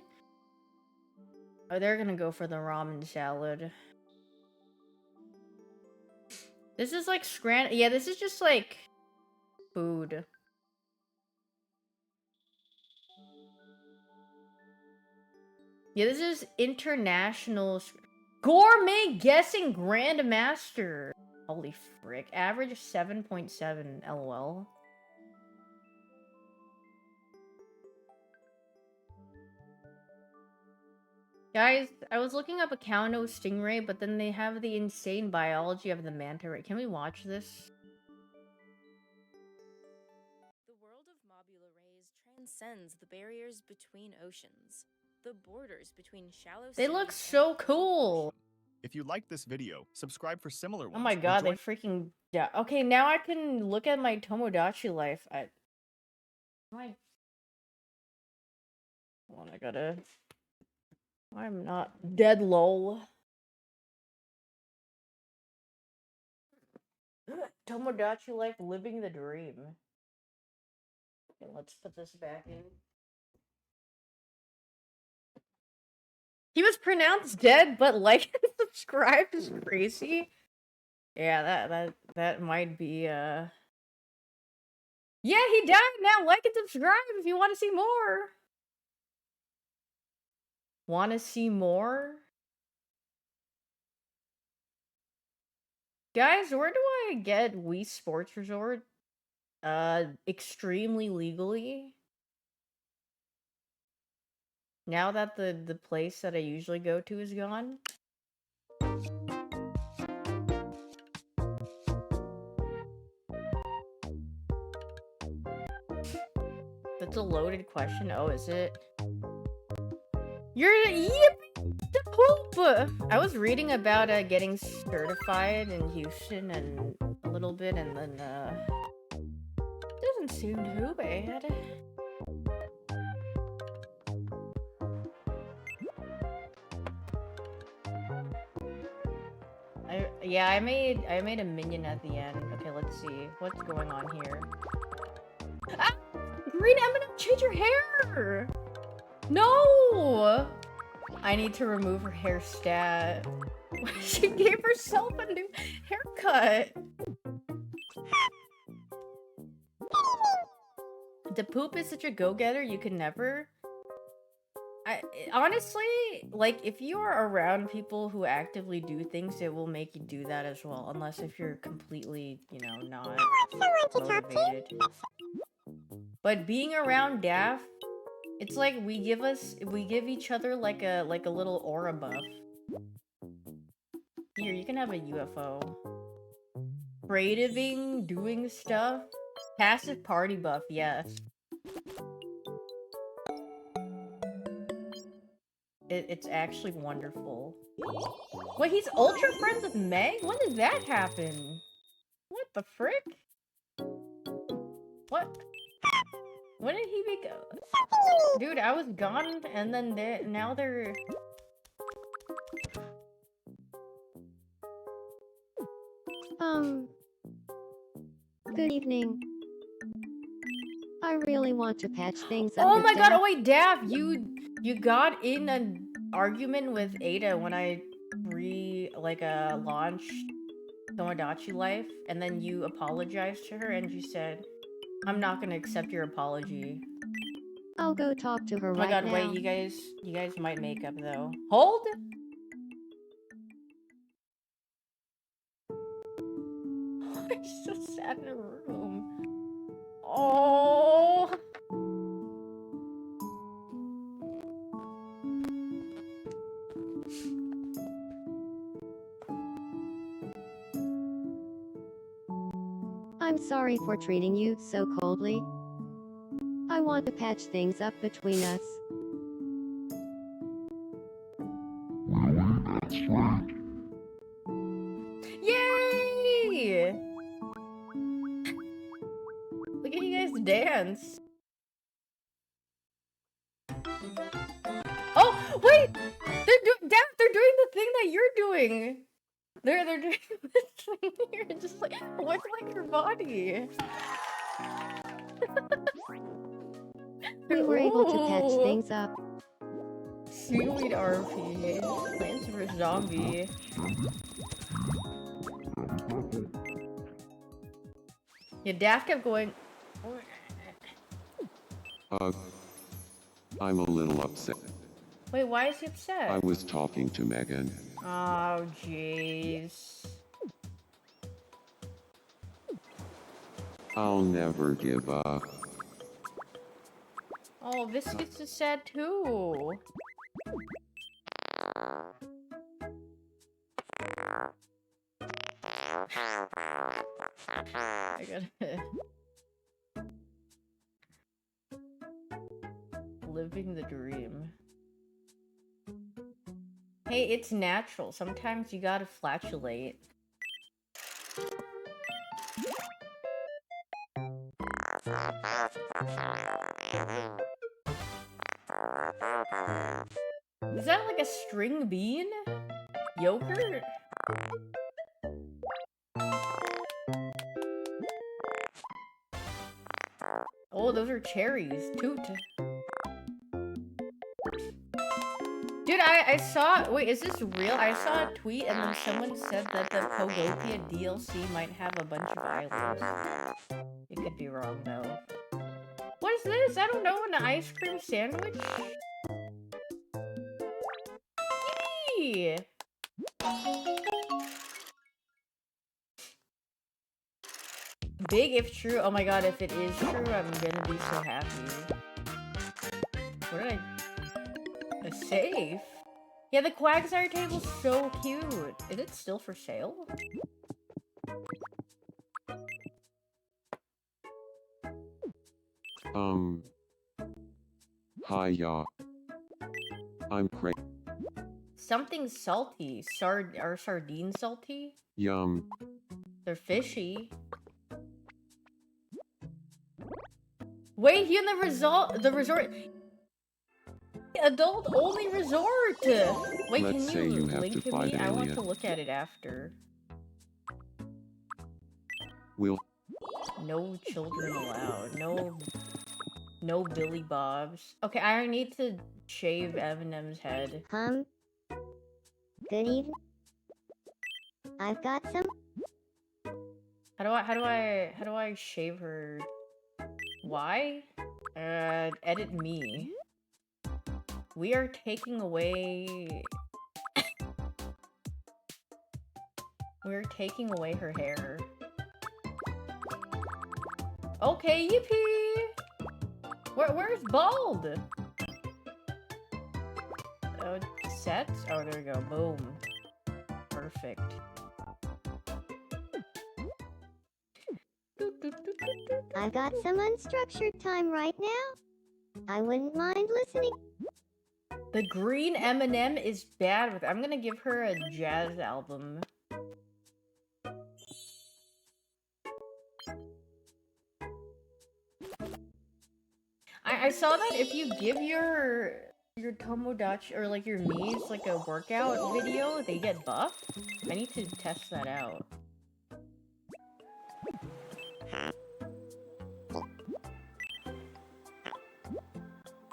Oh, they're gonna go for the ramen salad. This is like yeah, this is just like food. Yeah, this is international gourmet guessing grandmaster. Holy frick. Average 7.7 LOL. Guys, I was looking up a Kauno stingray, but then they have the insane biology of the manta ray. Can we watch this? The world of mobula rays transcends the barriers between oceans, the borders between shallow They look so cool. If you liked this video, subscribe for similar ones. Oh my god, they freaking... Yeah. Okay, now I can look at my Tomodachi life. Hold on, I gotta... I'm not dead, lol. Tomodachi life, living the dream. Okay, let's put this back in. He was pronounced dead, but like and subscribed is crazy. Yeah, that might be Yeah, he died now. Like and subscribe if you want to see more. Want to see more? Guys, where do I get Wii Sports Resort? Extremely legally. Now that the place that I usually go to is gone. That's a loaded question. Oh, is it? You're the poop! I was reading about getting certified in Houston and a little bit, and then doesn't seem too bad. I made a minion at the end. Okay, let's see what's going on here. Ah! Green M&M, change your hair! No! I need to remove her hair stat. She gave herself a new haircut. The poop is such a go-getter, you can never... honestly, like, if you are around people who actively do things, it will make you do that as well. Unless if you're completely, you know, not motivated. But being around Daff, it's like we give each other like a little aura buff. Here, you can have a UFO. Creativing, doing stuff. Passive party buff, yes. It's actually wonderful. Wait, he's ultra friends with Meg? When did that happen? What the frick? What? When did he be go? Dude, I was gone, and then now they're... Good evening. I really want to patch things up. Oh my god, oh wait, Dav, you got in an argument with Ada when I launched Tomodachi life, and then you apologized to her and you said, I'm not gonna accept your apology. I'll go talk to her Oh my right god, now. wait, you guys might make up though. Hold! She's so sad in a room. Oh! I'm sorry for treating you so coldly. I want to patch things up between us. Yay! Look at you guys dance. Oh, wait! They're doing the thing that you're doing. They're doing this thing here, just like what's like your body. We were able to patch Ooh. things up. Seaweed RP. Plants vs. Zombie. Yeah, Daft kept going. I'm a little upset. Wait, why is he upset? I was talking to Megan. Oh, jeez. I'll never give up. Oh, Biscuits is sad too. I gotta... Living the dream. Hey, it's natural. Sometimes you gotta flatulate. Is that like a string bean? Yogurt? Oh, those are cherries. Toot. Dude, I saw- wait, is this real? I saw a tweet and then someone said that the Pogopia DLC might have a bunch of islands. It could be wrong though. What is this? I don't know, an ice cream sandwich? Yee! Big if true. Oh my god, if it is true, I'm gonna be so happy. What did I... A safe? Yeah, the Quagsire table's so cute. Is it still for sale? Hi, ya. I'm cra- Something salty. Are sardines salty? Yum. They're fishy. Wait, here in the resort. Adult only resort. Wait, Let's can say you you have link to to fight me? I want alien. to look at it after. Will. No children allowed. No Billy Bobs. Okay, I need to shave Eminem's head. Good evening. I've got some. How do I shave her? Why? Edit me. We are taking away... We're taking away her hair. Okay, yippee! Where's bald? Oh, set? Oh, there we go. Boom. Perfect. I've got some unstructured time right now. I wouldn't mind listening. The green M&M is bad with... I'm gonna give her a jazz album. I saw that if you give your Tomodachi or like your Mii's like a workout video, they get buffed. I need to test that out.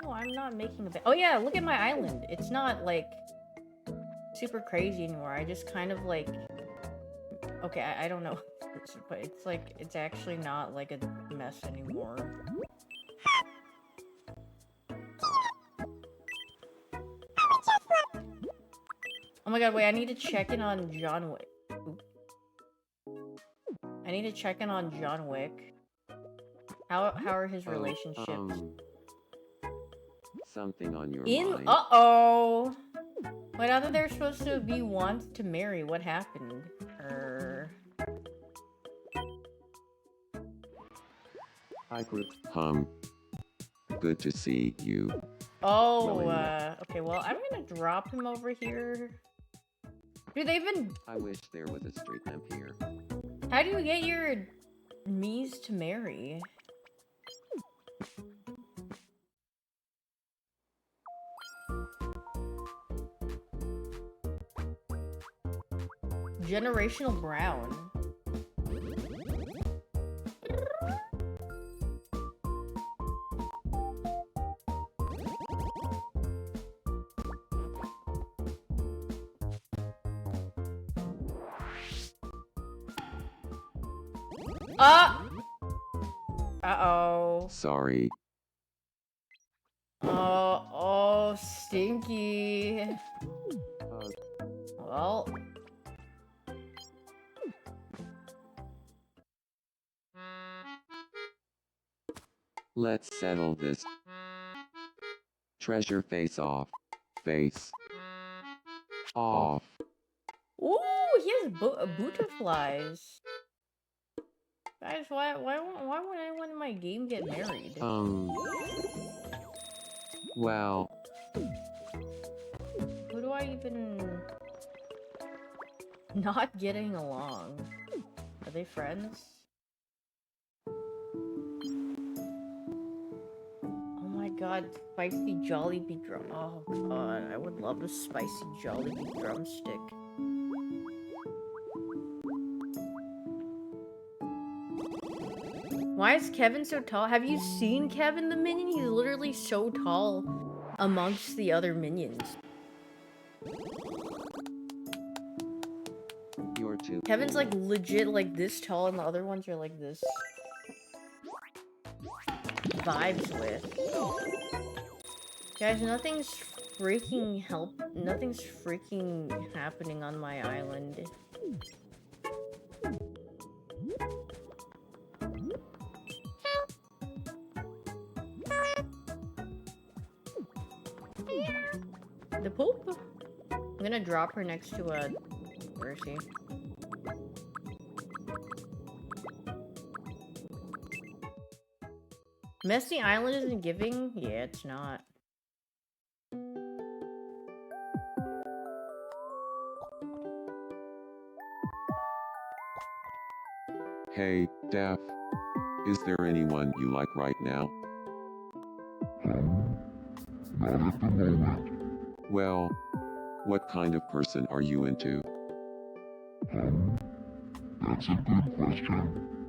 Oh, I'm not making a bed. Oh yeah, look at my island. It's not like super crazy anymore. I just kind of like Okay, I don't know, but it's like it's actually not like a mess anymore. Oh my god, wait, I need to check in on John Wick. Oop. I need to check in on John Wick. How are his relationships? Something on your In mind. uh-oh. Wait, I thought they were supposed to be want to marry. What happened? Hi, group. Good to see you. Oh, Well, okay, well, I'm gonna drop him over here. Dude, they've been... I wish there was a street lamp here. How do you get your Mies to marry? Generational Brown. Uh-oh. Sorry. Oh, stinky. Well... Let's settle this. Treasure face off. Face off. Ooh, he has butterflies. Guys, why would anyone in my game get married? Well, Who do I even... not getting along? Are they friends? Oh my god, spicy Jollibee drum. Oh god, I would love a spicy Jollibee drumstick. Why is Kevin so tall? Have you seen Kevin the minion? He's literally so tall amongst the other minions. you're too Kevin's cool. like legit like this tall and the other ones are like this. Vibes with. Guys, nothing's freaking happening on my island. The poop? I'm gonna drop her next to a... Where is she? Messy Island isn't giving? Yeah, it's not. Hey, Daff. Is there anyone you like right now? Not at the moment. Well, what kind of person are you into? That's a good question.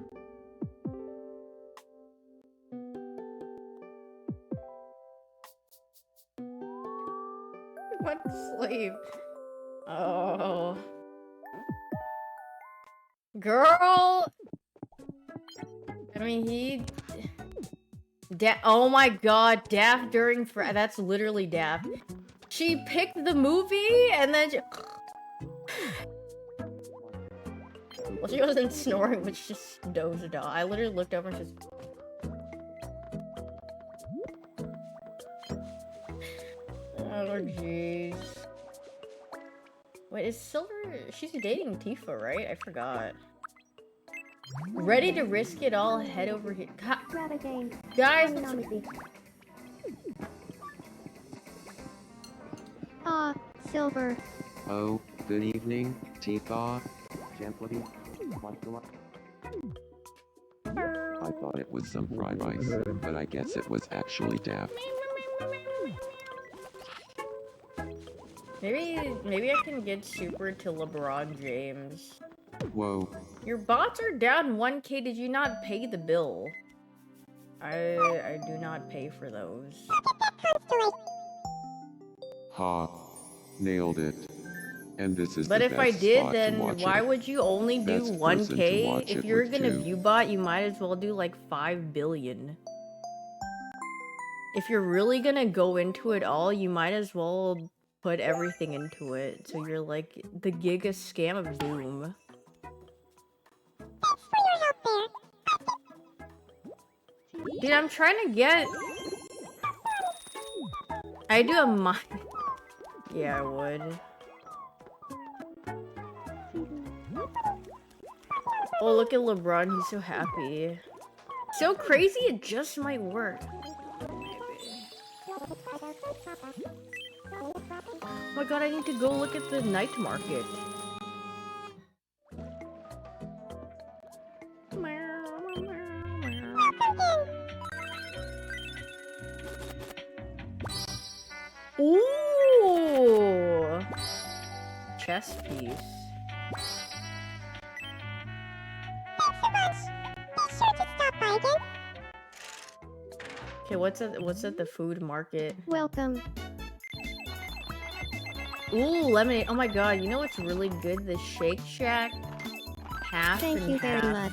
Went to sleep. Oh. Girl! I mean, oh my god, Daft during that's literally Daft. She picked the movie, and then well, she wasn't snoring, but she just dozed off. I literally looked over and just... Oh, jeez. Wait, is Silver... She's dating Tifa, right? I forgot. Ready to risk it all, head over here. Guys, Silver. Oh, good evening, Tifa. Gently. I thought it was some fried rice, but I guess it was actually Daff. Maybe I can get super to LeBron James. Whoa. Your bots are down 1K. Did you not pay the bill? I do not pay for those. Ha. Nailed it. And this is But the if I best did, spot to then watch why it. would you only do Best person to 1K? watch If it you're with gonna too. view bot, you might as well do like 5 billion. If you're really gonna go into it all, you might as well put everything into it. So you're like the giga scam of doom. Dude, I'm trying to get... I do a mine. Yeah, I would. Oh, look at LeBron. He's so happy. So crazy, it just might work. Oh my god, I need to go look at the night market. Ooh! Chess piece. Okay, what's at the food market? Welcome. Ooh, lemonade. Oh my god, you know what's really good? The Shake Shack half Thank and you very half. much.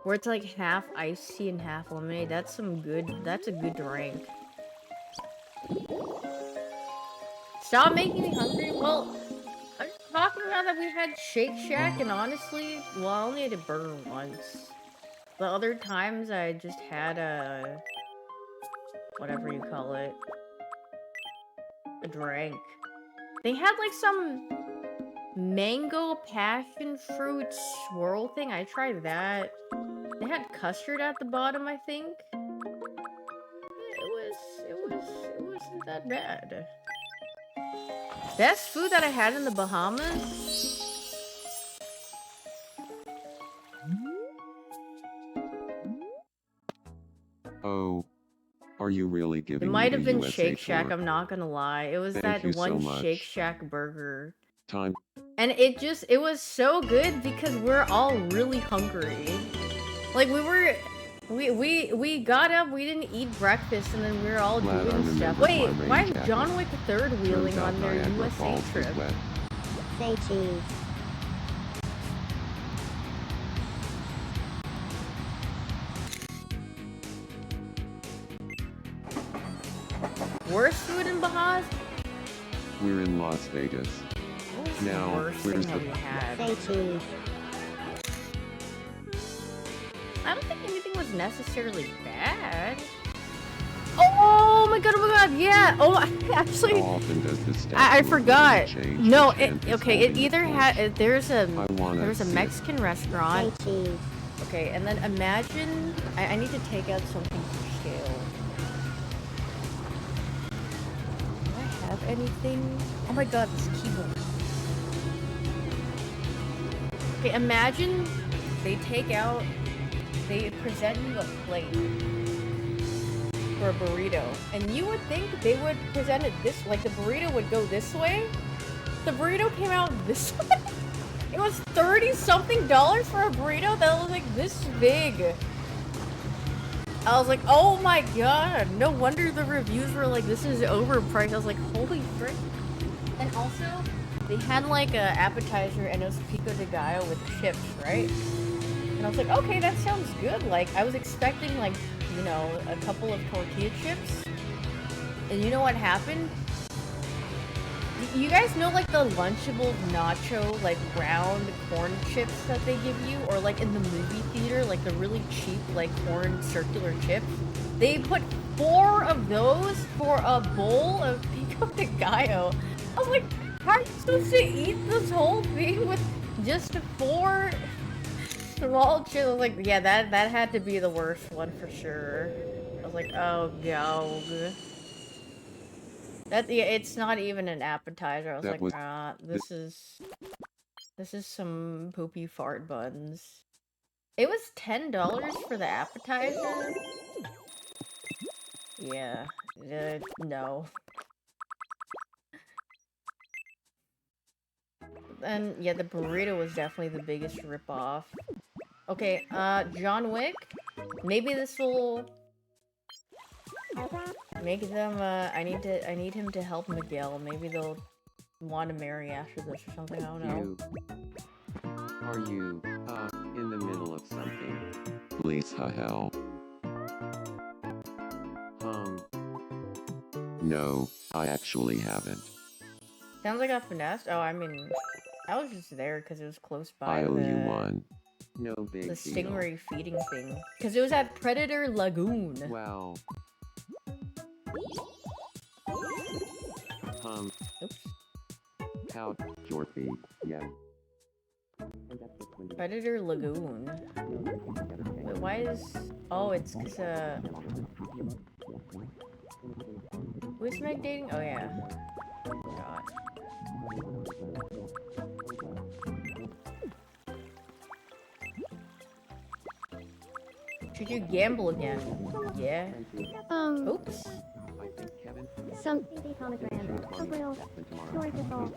Where it's like half iced tea and half lemonade. That's a good drink. Stop making me hungry. Well, I'm talking about that we had Shake Shack, and honestly, well, I only ate a burger once. The other times I just had a... whatever you call it. A drink. They had like some mango passion fruit swirl thing. I tried that. They had custard at the bottom, I think. It wasn't that bad. Best food that I had in the Bahamas? Oh. Are you really It giving me might the have been USA Shake Shack, tour? I'm not gonna lie. It was Thank that you so one much. Shake Shack burger. Time. And it was so good because we're all really hungry. Like we got up, we didn't eat breakfast, and then we were all Glad I doing stuff. remembered Wait, my why rain is jacket. John Wick 3rd wheeling Turns out on their Niagara USA Falls is trip? wet. Say cheese. Worst food in Bahamas? We're in Las Vegas. What was the Now, worst thing where's that the- we had? Say cheese. I don't think anything was necessarily bad. Oh my god, yeah! Oh, actually, How often does the statue I of forgot. Liberty change No, which hand is okay, it holding the either torch? had, there's a wanna see it. Mexican Say restaurant. cheese. Okay, and then imagine, I need to take out something for scale. Do I have anything? Oh my god, this keyboard. Okay, imagine they present you a plate for a burrito, and you would think they would present it this, like the burrito would go this way. The burrito came out this way. It was $30-something for a burrito that was like this big. I was like, oh my god, no wonder the reviews were like, this is overpriced. I was like, holy frick. And also, they had like a appetizer and it was pico de gallo with chips, right? And I was like, okay, that sounds good. Like, I was expecting like, you know, a couple of tortilla chips. And you know what happened? You guys know like the Lunchable nacho, like round corn chips that they give you? Or like in the movie theater, like the really cheap like corn circular chips? They put 4 of those for a bowl of pico de gallo. I was like, how are you supposed to eat this whole thing with just 4 small chips? I was like, yeah, that had to be the worst one for sure. I was like, oh god. Yeah, it's not even an appetizer. I was That like, was- this is some poopy fart buns. It was $10 for the appetizer. Yeah, no. And yeah, the burrito was definitely the biggest ripoff. Okay, John Wick. Maybe this will make them. I need him to help Miguel. Maybe they'll want to marry after this or something. I don't know. Are you, in the middle of something? Please help. No, I actually haven't. Sounds like a finesse. Oh, I mean, I was just there because it was close by I owe you the one. No big the deal. stingray feeding thing. Because it was at Predator Lagoon. Well. Oops. How, Jorpy, yeah. Predator Lagoon. Wait, why is... Oh, it's because, who's Meg dating? Oh, yeah. God. Should you gamble again? Yeah. Oops. Something pomegranate. A real joyful.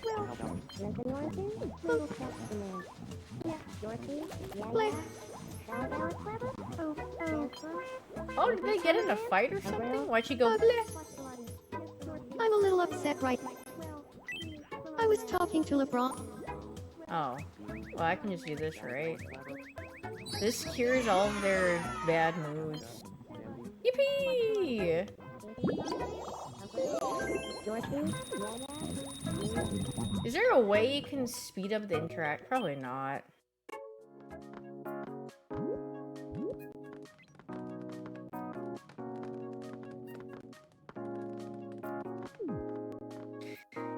Well, mention origin. Little catch the man. Yeah, Dorothy. Yeah. That was clever. Oh, did they get in a fight or something? Why'd she go bleh? I'm a little upset right now. I was talking to LeBron. Oh. Well, I can just do this, right? This cures all of their bad moods. Yippee! Is there a way you can speed up the interact? Probably not.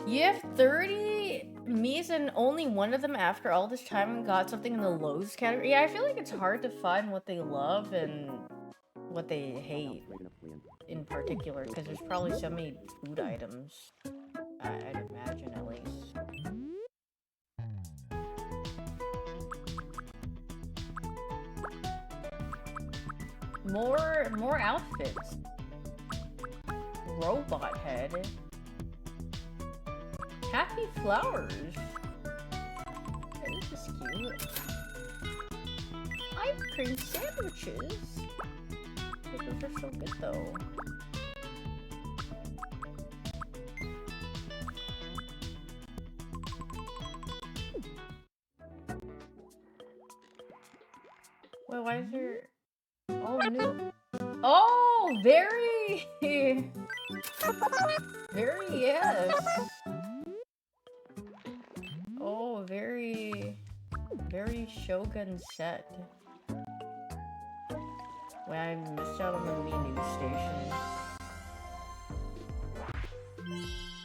You have 30 Mies and only one of them after all this time got something in the lows category. Yeah, I feel like it's hard to find what they love and what they hate in particular, because there's probably so many food items. I'd imagine, at least. More outfits. Robot head. Happy flowers. Okay, this is cute. Ice cream sandwiches. Okay, those are so good though. Wait, why is there... Oh, new... Oh, very... Very, yes. Oh, very Shogun set. Wait, I missed out on the Me News station.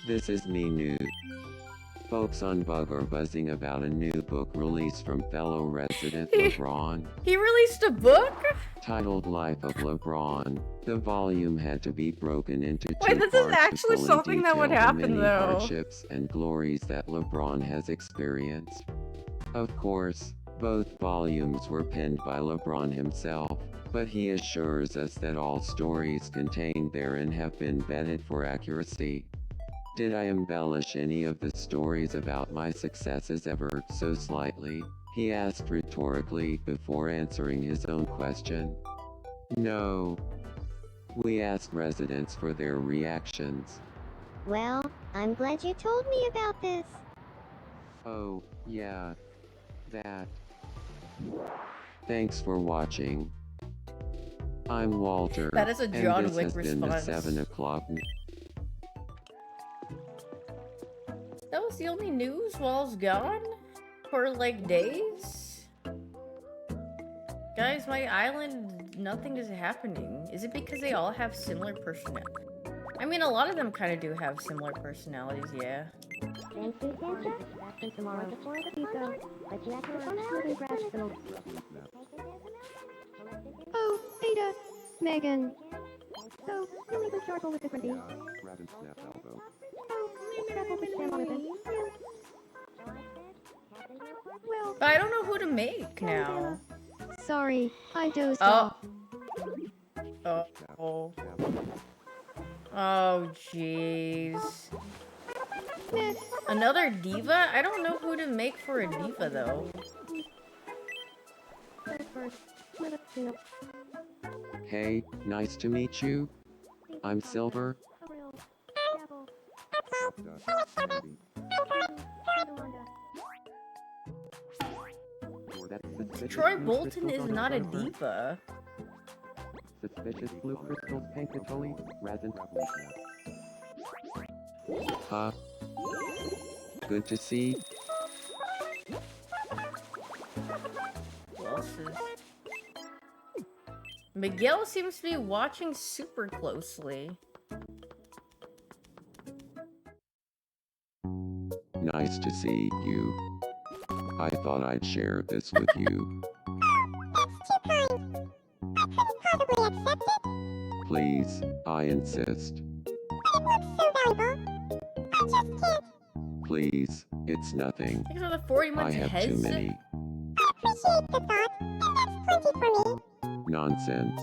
This is Me News. Folks on Bug are buzzing about a new book release from fellow resident LeBron. He released a book? Titled Life of LeBron. The volume had to be broken into two Wait, this is parts actually to fully something that would detail the happen, many though. hardships and glories that LeBron has experienced. Of course, both volumes were penned by LeBron himself, but he assures us that all stories contained therein have been vetted for accuracy. Did I embellish any of the stories about my successes ever so slightly? He asked rhetorically before answering his own question. No. We asked residents for their reactions. Well, I'm glad you told me about this. Oh, yeah. That. Thanks for watching. I'm Walter. That is a John and this Wick has response. been the 7 o'clock. That was the only news while I was gone? For like days? Guys, my island, nothing is happening. Is it because they all have similar personalities? I mean, a lot of them kind of do have similar personalities, yeah. Thank you, Santa. Back in tomorrow before the Pico. But you have to Oh, Ada. Megan. So, really be careful with the Freddy. Oh, be careful with them on it. Well, But I don't know who to make now. sorry, I dozed Oh. off. Oh. Oh, jeez. Meh. Another diva? I don't know who to make for a diva, though. Hey, nice to meet you. I'm Silver. Troy Bolton is not a diva. Suspicious blue crystals, Pankatoli, Razin. Huh? Good to see. Who else is... Miguel seems to be watching super closely. Nice to see you. I thought I'd share this with you. That's too kind. I couldn't possibly accept it. Please, I insist. But it looks so valuable. I just can't. Please, it's nothing. Thanks for the 40 I months have heads. too many. I appreciate the thought, and that's plenty for me. Nonsense.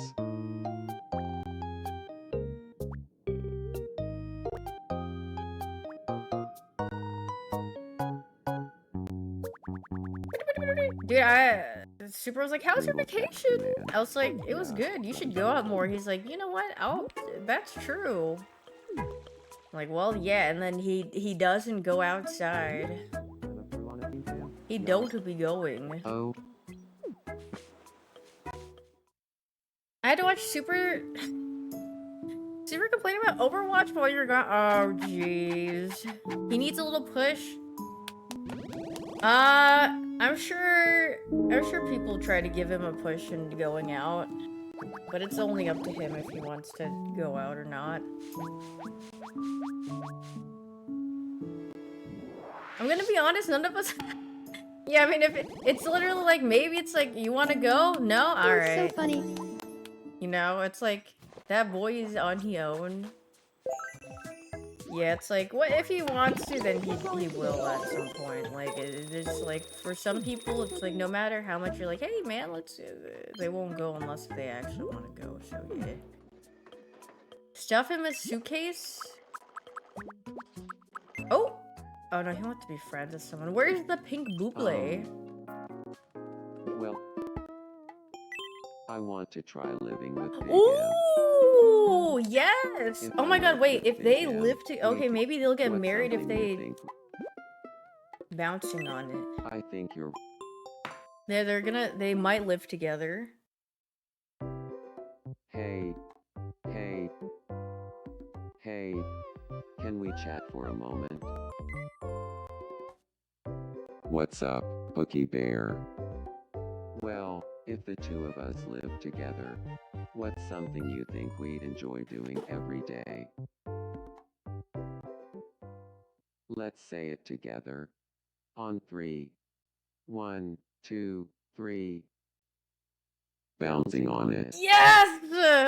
Dude, Super was like, how's your vacation? I was like, it was good. You should go out more. He's like, you know what? That's true. I'm like, well, yeah. And then he doesn't go outside. He don't be going. Oh, I had to watch Super complain about Overwatch while you're gone. Oh, jeez. He needs a little push. I'm sure people try to give him a push into going out, but it's only up to him if he wants to go out or not. I'm gonna be honest, none of us. Yeah, I mean, if it's literally like, maybe it's like, you want to go? No, all right. So funny. You know, it's like that boy is on hyoon. Yeah, it's like, what if he wants to, then he will at some point. Like, it's like, for some people, it's like, no matter how much you're like, hey man, let's, they won't go unless they actually want to go, so yeah. Stuff him a suitcase? Oh! Oh no, he wants to be friends with someone. Where's the pink buble? well. I want to try living with Big M. Ooh, yes! If Oh I my god, live wait, with if Big they M, live to- okay, maybe they'll get what's married if something you they- think? Bouncing on it. I think you're... They might live together. Hey. Can we chat for a moment? What's up, Bookie Bear? Well, if the two of us live together, what's something you think we'd enjoy doing every day? Let's say it together. On 3. 1, 2, 3. Bouncing on it. Yes!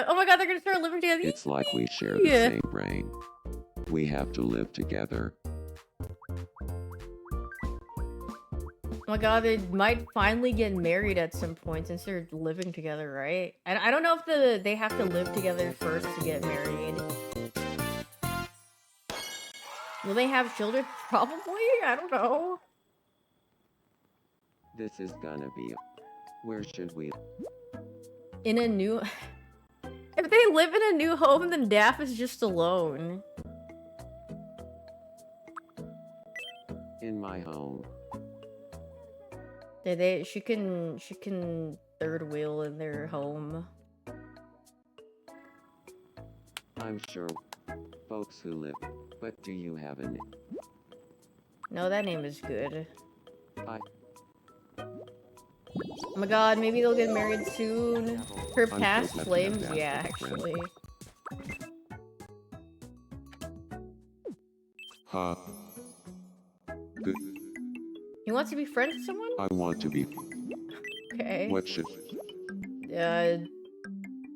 Oh my god, they're gonna start living together. It's like we share the Yeah. same brain. We have to live together. Oh my god, they might finally get married at some point since they're living together, right? I don't know if they have to live together first to get married. Will they have children? Probably? I don't know. This is gonna be... Where should we... In a new... If they live in a new home, then Daff is just alone. In my home. She can third wheel in their home. I'm sure folks who live... But do you have a... No, that name is good. I... Oh my god, maybe they'll get married soon. Her I'm past so glad flames? to have Yeah, that as a friend. actually. Huh? Good. He wants to be friends with someone? I want to be... Okay. What should...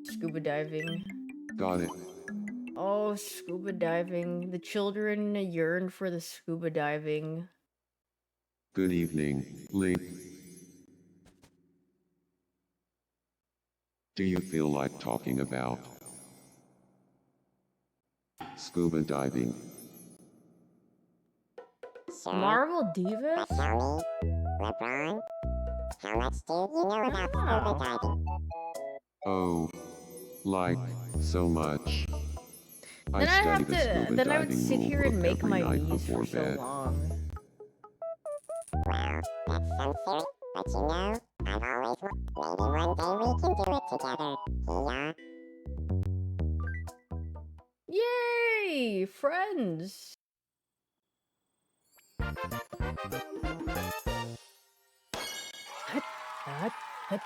Scuba diving. Got it. Oh, scuba diving. The children yearn for the scuba diving. Good evening, Lee. Do you feel like talking about scuba diving? Marvel Divas? Tony, LeBron, how much do you know about scuba diving? Oh, like, so much. I Then I study have the to. scuba Then I would diving sit rule here and book make every my night knees before for so bed. long. Well, that sounds silly, but you know, I've always maybe one day we can do it together. Yeah. Yay! Friends! Hut, hut, hut.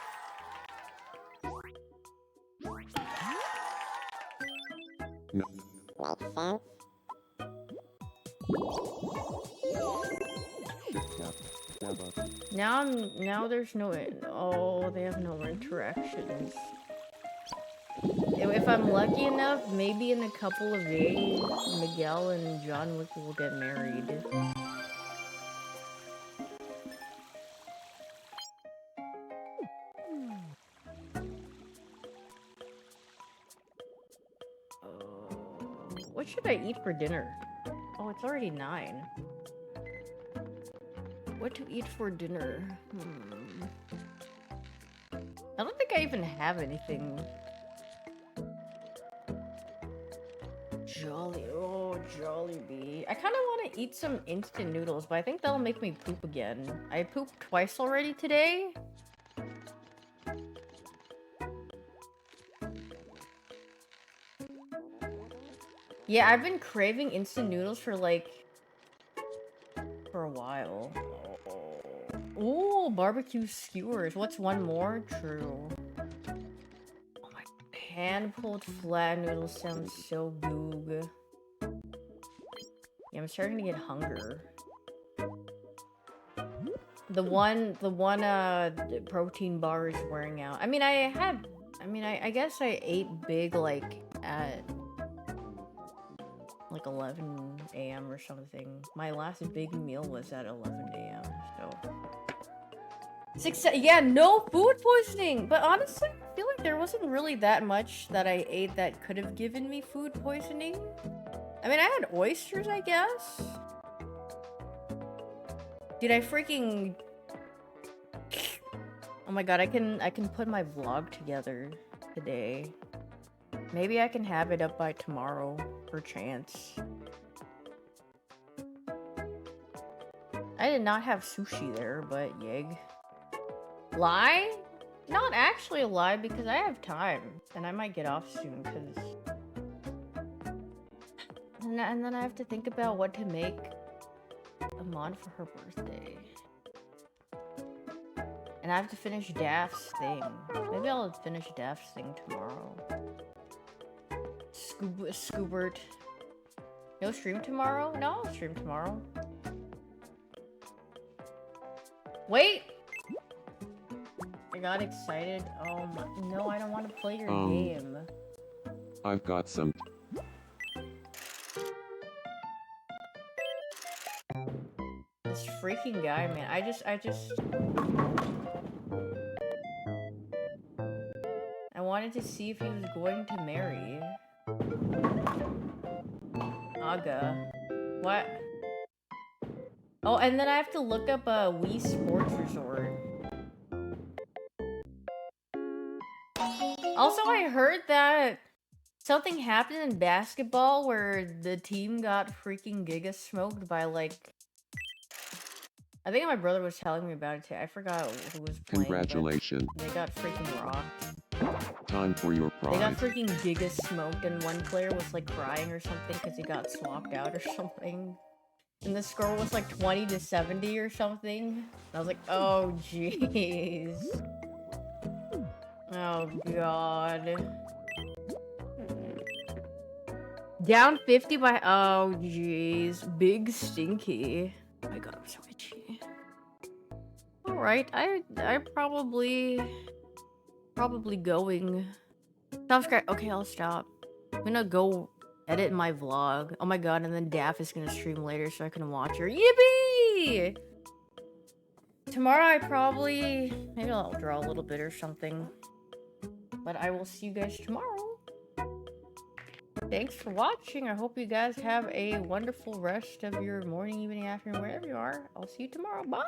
No. Makes sense. Now there's no. Oh, they have no interactions. If I'm lucky enough, maybe in a couple of days, Miguel and John Wick will get married. What should I eat for dinner? Oh, it's already 9. What to eat for dinner? I don't think I even have anything. Jollibee. I kind of want to eat some instant noodles, but I think that'll make me poop again. I pooped twice already today. Yeah, I've been craving instant noodles for a while. Ooh, barbecue skewers. What's one more? True. Oh my, hand-pulled flat noodles sounds so good. Yeah, I'm starting to get hunger. The one protein bar is wearing out. I mean, I guess I ate big at 11 a.m. or something. My last big meal was at 11 a.m. So yeah, no food poisoning. But honestly, I feel like there wasn't really that much that I ate that could have given me food poisoning. I mean, I had oysters, I guess. Dude, I freaking... Oh my god, I can put my vlog together today. Maybe I can have it up by tomorrow, perchance. I did not have sushi there, but yeg. Lie? Not actually a lie, because I have time. And I might get off soon, because... And then I have to think about what to make Amon for her birthday. And I have to finish Daph's thing. Maybe I'll finish Daph's thing tomorrow. Scoobert. No stream tomorrow? No, I'll stream tomorrow. Wait! I got excited. Oh my... No, I don't want to play your game. I've got some. This freaking guy, man. I wanted to see if he was going to marry. Aga. What? Oh, and then I have to look up a Wii Sports Resort. Also, I heard that something happened in basketball where the team got freaking giga smoked by I think my brother was telling me about it too. I forgot who was playing. Congratulations. They got freaking rocked. Time for your prize. They got freaking giga smoked, and one player was crying or something because he got swapped out or something. And the score was 20-70 or something. And I was like, oh jeez. Oh god. Down 50 by oh jeez. Big stinky. Oh my god, I'm so itchy. Alright, I probably going. Subscribe. Okay, I'll stop. I'm gonna go edit my vlog. Oh my god, and then Daph is gonna stream later so I can watch her. Yippee! Tomorrow maybe I'll draw a little bit or something. But I will see you guys tomorrow. Thanks for watching. I hope you guys have a wonderful rest of your morning, evening, afternoon, wherever you are. I'll see you tomorrow. Bye!